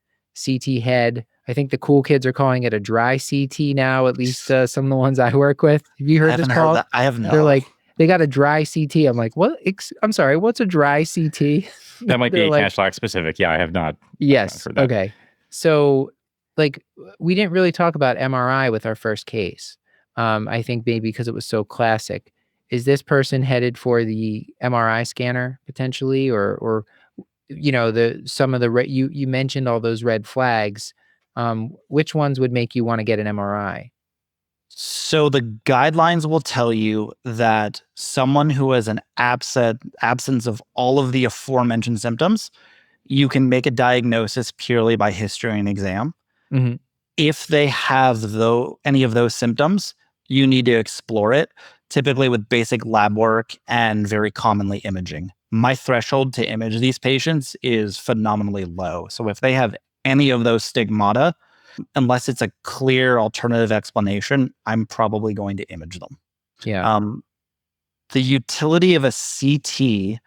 CT head. I think the cool kids are calling it a dry CT now, at least some of the ones I work with. Have you heard this called? I have not. They're like, they got a dry CT. I'm like, what? I'm sorry, what's a dry CT? That might be cash lock specific. Yeah, I have not. Yes. Heard that. Okay. So like we didn't really talk about MRI with our first case. I think maybe because it was so classic. Is this person headed for the MRI scanner potentially, or some of the you mentioned all those red flags. Which ones would make you want to get an MRI? So the guidelines will tell you that someone who has an absence of all of the aforementioned symptoms, you can make a diagnosis purely by history and exam. Mm-hmm. If they have any of those symptoms, you need to explore it, typically with basic lab work and very commonly imaging. My threshold to image these patients is phenomenally low. So if they have any of those stigmata, unless it's a clear alternative explanation, I'm probably going to image them. Yeah. The utility of a CT,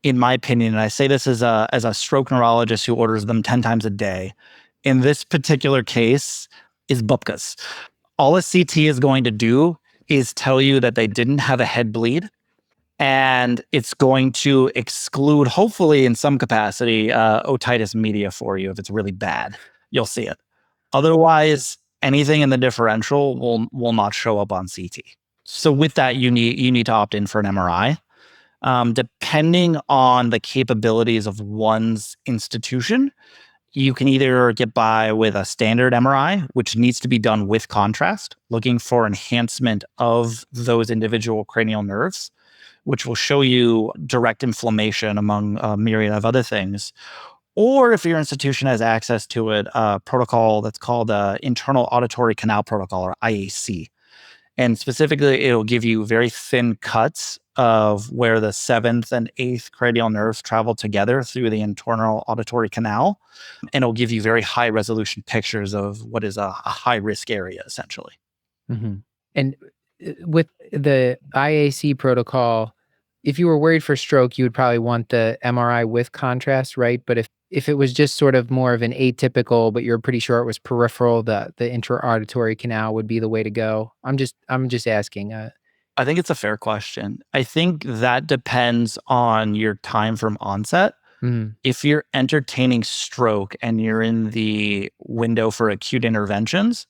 in my opinion, and I say this as a stroke neurologist who orders them 10 times a day, in this particular case, is bupkis. All a CT is going to do is tell you that they didn't have a head bleed, And it's going to exclude, hopefully in some capacity, otitis media for you. If it's really bad, you'll see it. Otherwise, anything in the differential will not show up on CT. So with that, you need to opt in for an MRI. Depending on the capabilities of one's institution, you can either get by with a standard MRI, which needs to be done with contrast, looking for enhancement of those individual cranial nerves, which will show you direct inflammation among a myriad of other things. Or if your institution has access to it, a protocol that's called Internal Auditory Canal Protocol, or IAC. And specifically, it'll give you very thin cuts of where the 7th and 8th cranial nerves travel together through the internal auditory canal. And it'll give you very high resolution pictures of what is a high risk area, essentially. Mm-hmm. And with the IAC protocol, if you were worried for stroke, you would probably want the MRI with contrast, right? But if it was just sort of more of an atypical, but you're pretty sure it was peripheral, the interauditory canal would be the way to go. I'm just asking. I think it's a fair question. I think that depends on your time from onset. If you're entertaining stroke and you're in the window for acute interventions,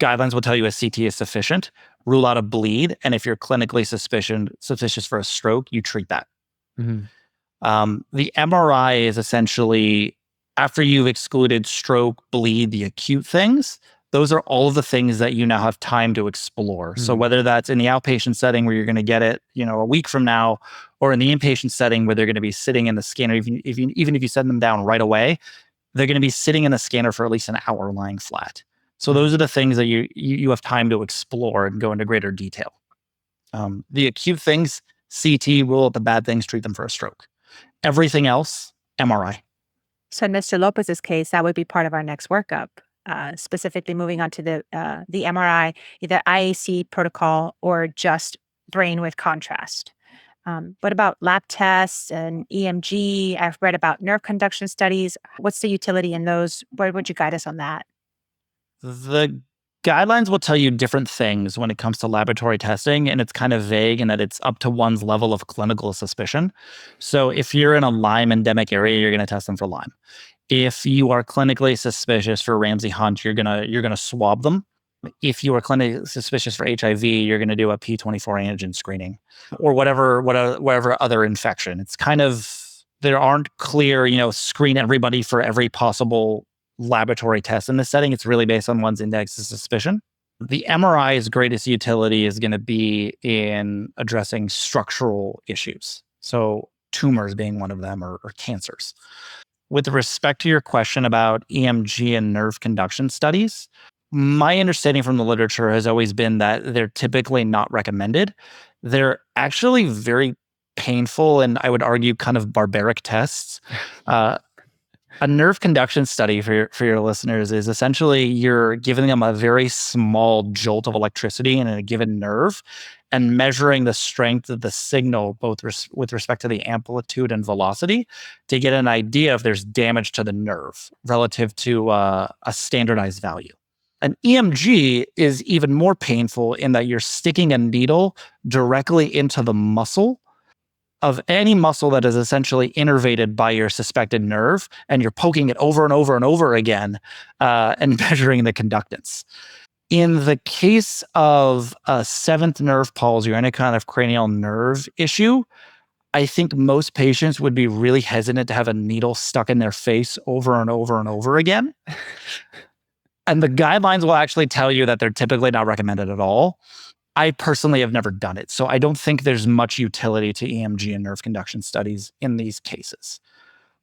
guidelines will tell you a CT is sufficient. Rule out a bleed, and if you're clinically suspicious for a stroke, you treat that. The MRI is essentially, after you've excluded stroke, bleed, the acute things, those are all of the things that you now have time to explore. So whether that's in the outpatient setting where you're going to get it, a week from now, or in the inpatient setting where they're going to be sitting in the scanner, even if you send them down right away, they're going to be sitting in the scanner for at least an hour lying flat. So those are the things that you have time to explore and go into greater detail. The acute things, CT, rule out the bad things, treat them for a stroke. Everything else, MRI. So in Mr. Lopez's case, that would be part of our next workup, specifically moving on to the MRI, either IAC protocol or just brain with contrast. What about lab tests and EMG? I've read about nerve conduction studies. What's the utility in those? Where would you guide us on that? The guidelines will tell you different things when it comes to laboratory testing, and it's kind of vague in that it's up to one's level of clinical suspicion. So if you're in a Lyme endemic area, you're going to test them for Lyme. If you are clinically suspicious for Ramsay-Hunt, you're gonna swab them. If you are clinically suspicious for HIV, you're going to do a P24 antigen screening or whatever other infection. It's kind of, there aren't clear, screen everybody for every possible laboratory test in this setting. It's really based on one's index of suspicion. The MRI's greatest utility is going to be in addressing structural issues. So tumors being one of them, or cancers. With respect to your question about EMG and nerve conduction studies, my understanding from the literature has always been that they're typically not recommended. They're actually very painful and, I would argue, kind of barbaric tests. A nerve conduction study for your listeners is essentially you're giving them a very small jolt of electricity in a given nerve and measuring the strength of the signal, both with respect to the amplitude and velocity, to get an idea if there's damage to the nerve relative to a standardized value. An EMG is even more painful in that you're sticking a needle directly into the muscle of any muscle that is essentially innervated by your suspected nerve, and you're poking it over and over and over again and measuring the conductance. In the case of a 7th nerve palsy or any kind of cranial nerve issue, I think most patients would be really hesitant to have a needle stuck in their face over and over and over again. And the guidelines will actually tell you that they're typically not recommended at all. I personally have never done it, so I don't think there's much utility to EMG and nerve conduction studies in these cases.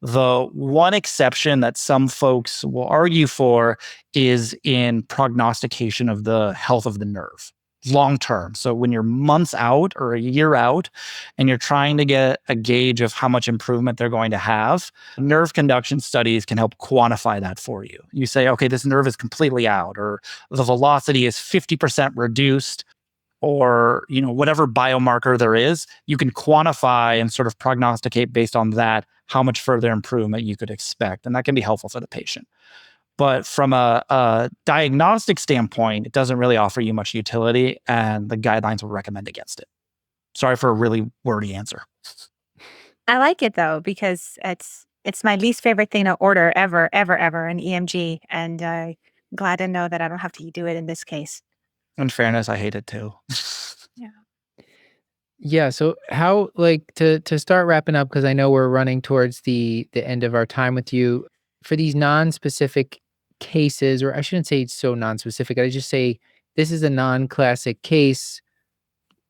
The one exception that some folks will argue for is in prognostication of the health of the nerve long term. So when you're months out or a year out and you're trying to get a gauge of how much improvement they're going to have, nerve conduction studies can help quantify that for you. You say, okay, this nerve is completely out, or the velocity is 50% reduced, or whatever biomarker there is, you can quantify and sort of prognosticate based on that how much further improvement you could expect, and that can be helpful for the patient. But from a diagnostic standpoint, it doesn't really offer you much utility, and the guidelines will recommend against it. Sorry for a really wordy answer. I like it though, because it's my least favorite thing to order ever, an EMG. And glad to know that I don't have to do it in this case. In fairness, I hate it too. Yeah. Yeah, so how like to start wrapping up because I know we're running towards the end of our time with you for these non-specific cases, or I shouldn't say it's so non-specific. I just say this is a non-classic case.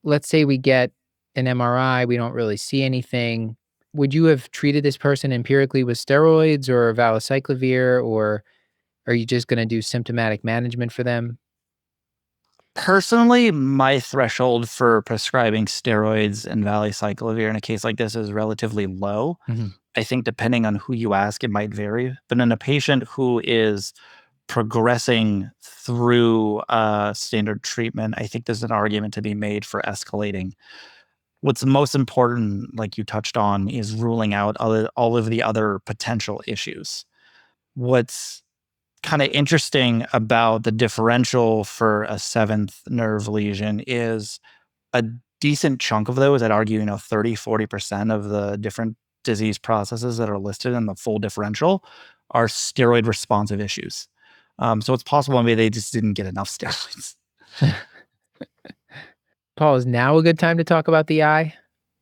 Let's say we get an MRI, we don't really see anything. Would you have treated this person empirically with steroids or valacyclovir, or are you just going to do symptomatic management for them? Personally, my threshold for prescribing steroids and valacyclovir in a case like this is relatively low. Mhm. I think depending on who you ask, it might vary. But in a patient who is progressing through standard treatment, I think there's an argument to be made for escalating. What's most important, like you touched on, is ruling out all of the other potential issues. What's kind of interesting about the differential for a seventh nerve lesion is a decent chunk of those, I'd argue, 30-40% of the different disease processes that are listed in the full differential are steroid responsive issues. So it's possible maybe they just didn't get enough steroids. Paul, is now a good time to talk about the eye?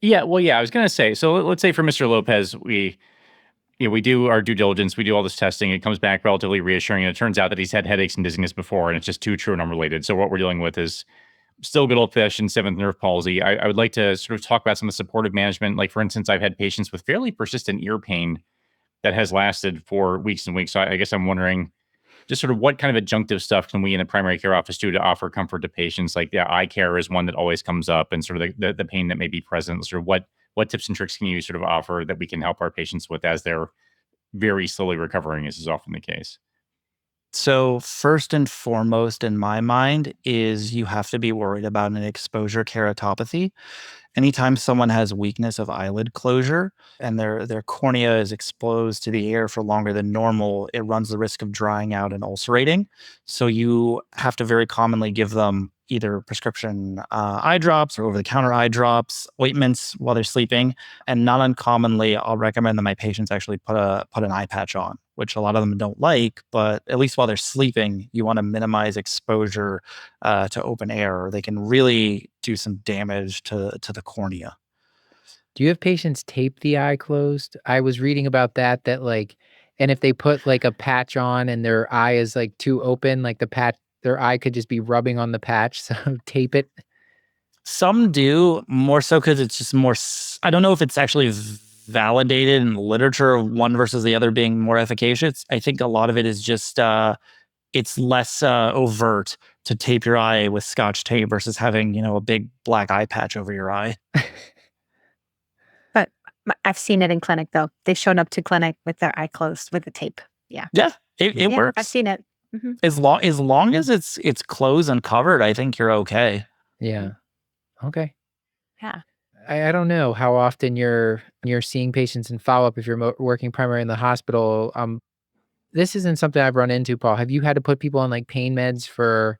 Yeah, well, yeah, I was gonna say. So let's say for Mr. Lopez, we do our due diligence, we do all this testing. It comes back relatively reassuring, and it turns out that he's had headaches and dizziness before, and it's just too true and unrelated. So what we're dealing with is still good old-fashioned seventh nerve palsy. I would like to sort of talk about some of the supportive management. Like, for instance, I've had patients with fairly persistent ear pain that has lasted for weeks and weeks. So I guess I'm wondering just sort of what kind of adjunctive stuff can we in the primary care office do to offer comfort to patients? Like, yeah, eye care is one that always comes up, and sort of the pain that may be present. Sort of what tips and tricks can you sort of offer that we can help our patients with as they're very slowly recovering, as is often the case? So first and foremost in my mind is you have to be worried about an exposure keratopathy. Anytime someone has weakness of eyelid closure and their cornea is exposed to the air for longer than normal, it runs the risk of drying out and ulcerating. So you have to very commonly give them either prescription eye drops or over-the-counter eye drops, ointments while they're sleeping, and not uncommonly, I'll recommend that my patients actually put an eye patch on, which a lot of them don't like. But at least while they're sleeping, you want to minimize exposure to open air, or they can really do some damage to the cornea. Do you have patients tape the eye closed? I was reading about that like, and if they put like a patch on and their eye is like too open, like the patch, their eye could just be rubbing on the patch. So tape it. Some do more so because it's just more. I don't know if it's actually validated in the literature of one versus the other being more efficacious. I think a lot of it is just it's less overt to tape your eye with Scotch tape versus having a big black eye patch over your eye. But I've seen it in clinic though. They've shown up to clinic with their eye closed with the tape. Yeah. Yeah, it works. I've seen it. Mm-hmm. As long as it's closed and covered, I think you're okay. Yeah. Okay. Yeah. I don't know how often you're seeing patients in follow-up if you're working primarily in the hospital. This isn't something I've run into, Paul. Have you had to put people on like pain meds for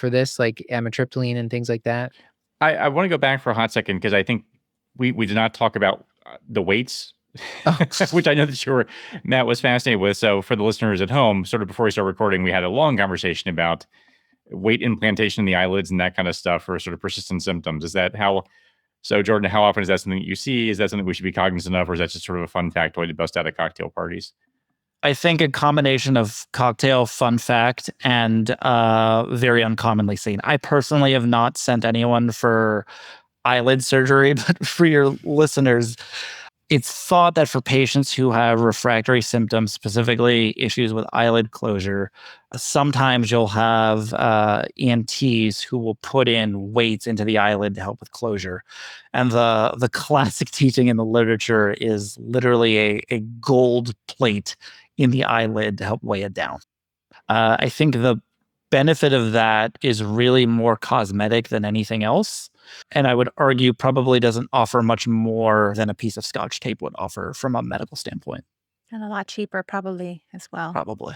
this, like amitriptyline and things like that? I want to go back for a hot second because I think we did not talk about the weights, which I know that Matt was fascinated with. So for the listeners at home, sort of before we start recording, we had a long conversation about weight implantation in the eyelids and that kind of stuff for sort of persistent symptoms. Is that how? So Jordan, how often is that something that you see? Is that something we should be cognizant of, or is that just sort of a fun factoid to bust out at cocktail parties? I think a combination of cocktail fun fact and very uncommonly seen. I personally have not sent anyone for eyelid surgery, but for your listeners, it's thought that for patients who have refractory symptoms, specifically issues with eyelid closure, sometimes you'll have ENTs who will put in weights into the eyelid to help with closure. And the classic teaching in the literature is literally a gold plate in the eyelid to help weigh it down. I think the benefit of that is really more cosmetic than anything else. And I would argue probably doesn't offer much more than a piece of Scotch tape would offer from a medical standpoint. And a lot cheaper probably as well. Probably.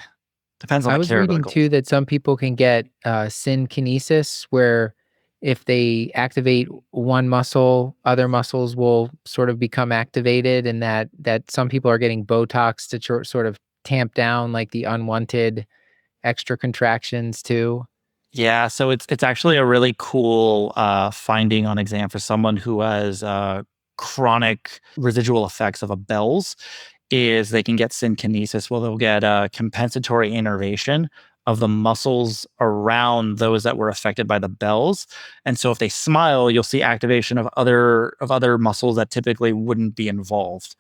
Depends on I the was care of the reading gold. too that some people can get synkinesis, where if they activate one muscle, other muscles will sort of become activated, and that some people are getting Botox to sort of tamp down like the unwanted extra contractions too. Yeah, so it's actually a really cool finding on exam for someone who has chronic residual effects of a Bell's. Is they can get synkinesis. Well, they'll get a compensatory innervation of the muscles around those that were affected by the Bell's. And so if they smile, you'll see activation of other muscles that typically wouldn't be involved.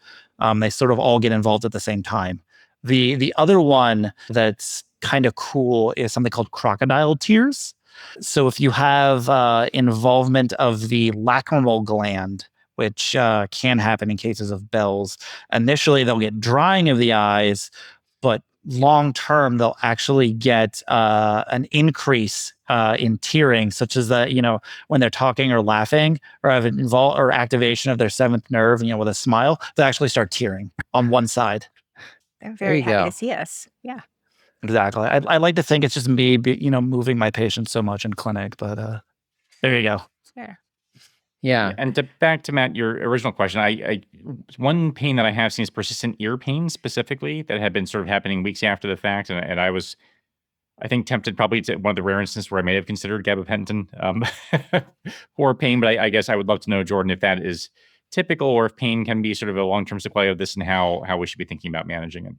They sort of all get involved at the same time. The other one that's kind of cool is something called crocodile tears. So if you have involvement of the lacrimal gland, which can happen in cases of Bell's, initially they'll get drying of the eyes, but long term they'll actually get an increase in tearing, such as that when they're talking or laughing or have or activation of their seventh nerve, with a smile, they actually start tearing on one side. They're There very you happy go. to see us. Yeah. Exactly. I like to think it's just me, moving my patients so much in clinic, but there you go. Sure. Yeah. And back to Matt, your original question, I one pain that I have seen is persistent ear pain specifically that had been sort of happening weeks after the fact, and I was, I think, tempted probably to one of the rare instances where I may have considered gabapentin for pain, but I guess I would love to know, Jordan, if that is typical or if pain can be sort of a long-term sequelae of this and how we should be thinking about managing it.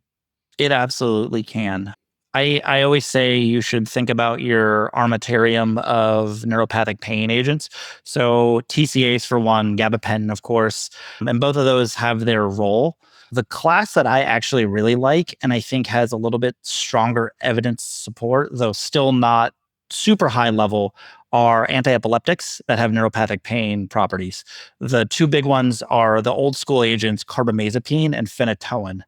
It absolutely can. I always say you should think about your armamentarium of neuropathic pain agents. So TCAs for one, gabapentin, of course, and both of those have their role. The class that I actually really like, and I think has a little bit stronger evidence support, though still not super high level, are anti-epileptics that have neuropathic pain properties. The two big ones are the old school agents, carbamazepine and phenytoin.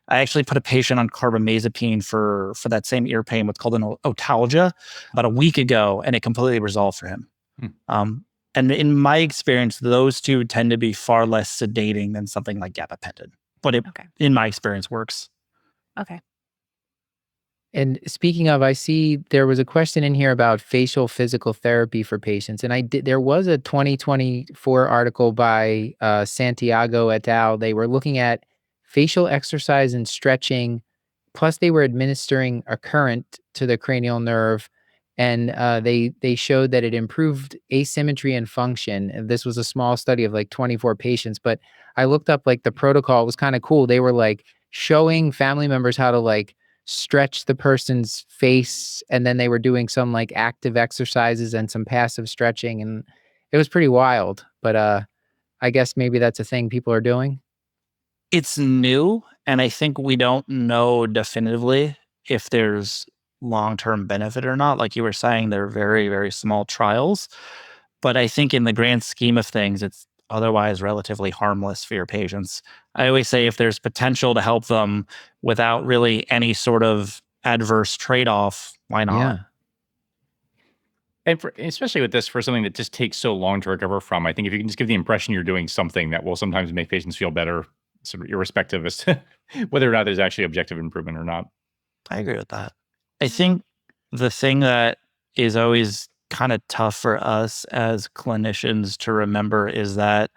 I actually put a patient on carbamazepine for that same ear pain, what's called an otalgia, about a week ago, and it completely resolved for him. Hmm. And in my experience, those two tend to be far less sedating than something like gabapentin, but it, Okay. in my experience, works. Okay. And speaking of, I see there was a question in here about facial physical therapy for patients, and there was a 2024 article by Santiago et al. They were looking at facial exercise and stretching, plus they were administering a current to the cranial nerve, and they showed that it improved asymmetry and function. And this was a small study of like 24 patients, but I looked up like the protocol. It was kind of cool. They were like showing family members how to like stretch the person's face, and then they were doing some like active exercises and some passive stretching, and it was pretty wild. But I guess maybe that's a thing people are doing. It's new, and I think we don't know definitively if there's long-term benefit or not. Like you were saying, they're very, very small trials. But I think in the grand scheme of things, it's otherwise relatively harmless for your patients. I always say if there's potential to help them without really any sort of adverse trade-off, why not? Yeah. And especially with this, for something that just takes so long to recover from, I think if you can just give the impression you're doing something that will sometimes make patients feel better, sort of irrespective as to whether or not there's actually objective improvement or not. I agree with that. I think the thing that is always kind of tough for us as clinicians to remember is that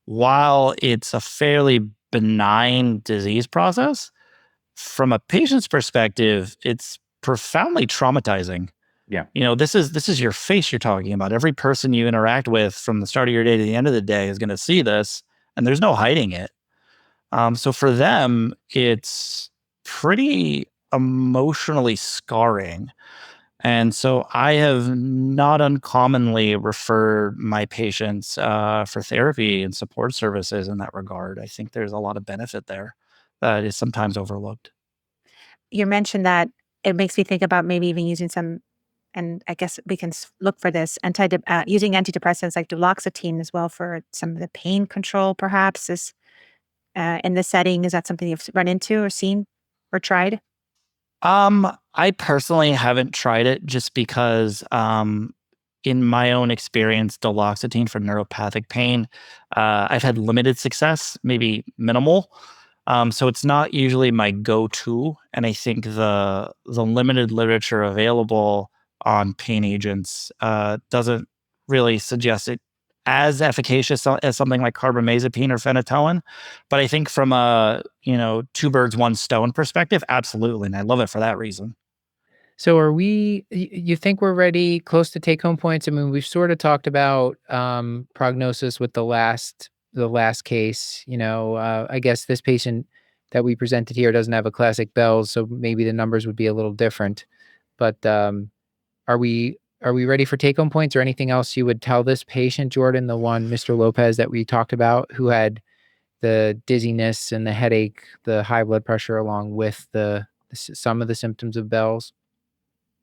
while it's a fairly benign disease process, from a patient's perspective, it's profoundly traumatizing. Yeah. This is your face you're talking about. Every person you interact with from the start of your day to the end of the day is going to see this, and there's no hiding it. So for them, it's pretty emotionally scarring. And so I have not uncommonly referred my patients for therapy and support services in that regard. I think there's a lot of benefit there that is sometimes overlooked. You mentioned that it makes me think about maybe even using some, and I guess we can look for this, using antidepressants like duloxetine as well for some of the pain control, perhaps, is in this setting. Is that something you've run into or seen or tried? I personally haven't tried it just because, in my own experience, duloxetine for neuropathic pain, I've had limited success, maybe minimal. So it's not usually my go-to, and I think the limited literature available on pain agents doesn't really suggest it as efficacious as something like carbamazepine or phenytoin. But I think from a, two birds, one stone perspective, absolutely. And I love it for that reason. So you think we're ready, close to take home points? I mean, we've sort of talked about prognosis with the last case. I guess this patient that we presented here doesn't have a classic Bell's, so maybe the numbers would be a little different. But are we ready for take home points or anything else you would tell this patient, Jordan, the one, Mr. Lopez, that we talked about, who had the dizziness and the headache, the high blood pressure, along with some of the symptoms of Bell's?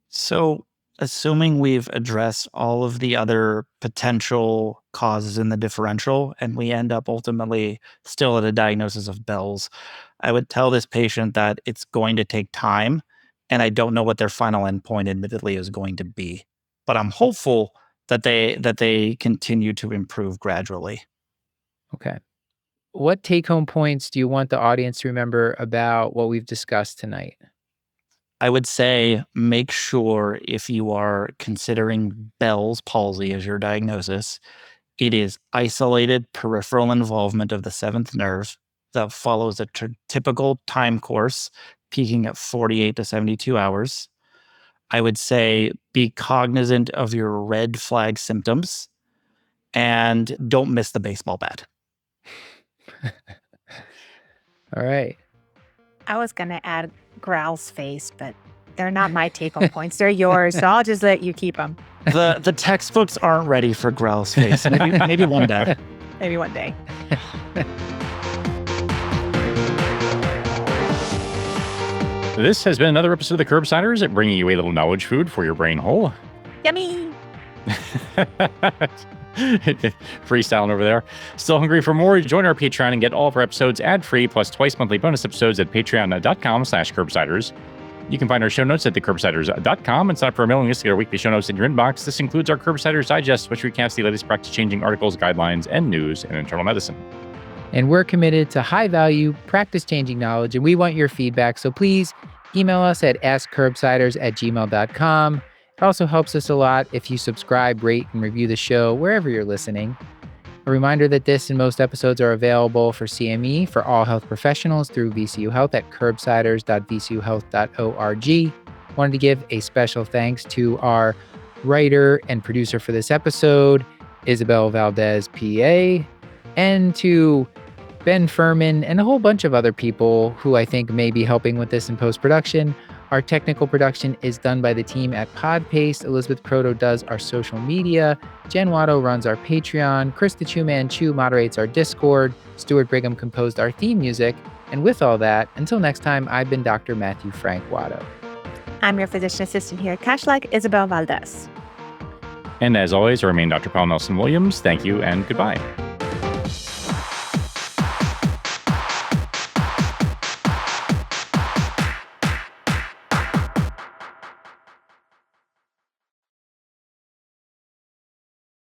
So, assuming we've addressed all of the other potential causes in the differential and we end up ultimately still at a diagnosis of Bell's, I would tell this patient that it's going to take time. And I don't know what their final endpoint, admittedly, is going to be. But I'm hopeful that they continue to improve gradually. Okay. What take home points do you want the audience to remember about what we've discussed tonight? I would say make sure if you are considering Bell's palsy as your diagnosis, it is isolated peripheral involvement of the seventh nerve that follows a typical time course, peaking at 48 to 72 hours. I would say be cognizant of your red flag symptoms and don't miss the baseball bat. All right. I was going to add Growl's face, but they're not my take-home points. They're yours, so I'll just let you keep them. The textbooks aren't ready for Growl's face. Maybe one day. Maybe one day. This has been another episode of the Curbsiders, bringing you a little knowledge food for your brain hole. Yummy. Freestyling over there. Still hungry for more? Join our Patreon and get all of our episodes ad-free, plus twice monthly bonus episodes at patreon.com/Curbsiders. You can find our show notes at thecurbsiders.com and sign up for our mailing list to get our weekly show notes in your inbox. This includes our Curbsiders Digest, which recaps the latest practice-changing articles, guidelines, and news in internal medicine. And we're committed to high-value, practice-changing knowledge, and we want your feedback. So please email us at askcurbsiders@gmail.com. It also helps us a lot if you subscribe, rate, and review the show wherever you're listening. A reminder that this and most episodes are available for CME for all health professionals through VCU Health at curbsiders.vcuhealth.org. Wanted to give a special thanks to our writer and producer for this episode, Isabel Valdez, PA, and to Ben Furman and a whole bunch of other people who I think may be helping with this in post-production. Our technical production is done by the team at Podpaste. Elizabeth Proto does our social media. Jen Watto runs our Patreon. Krista Chu moderates our Discord. Stuart Brigham composed our theme music. And with all that, until next time, I've been Dr. Matthew Frank Watto. I'm your physician assistant here at Cashlike, Isabel Valdez. And as always, I remain Dr. Paul Nelson Williams. Thank you and goodbye.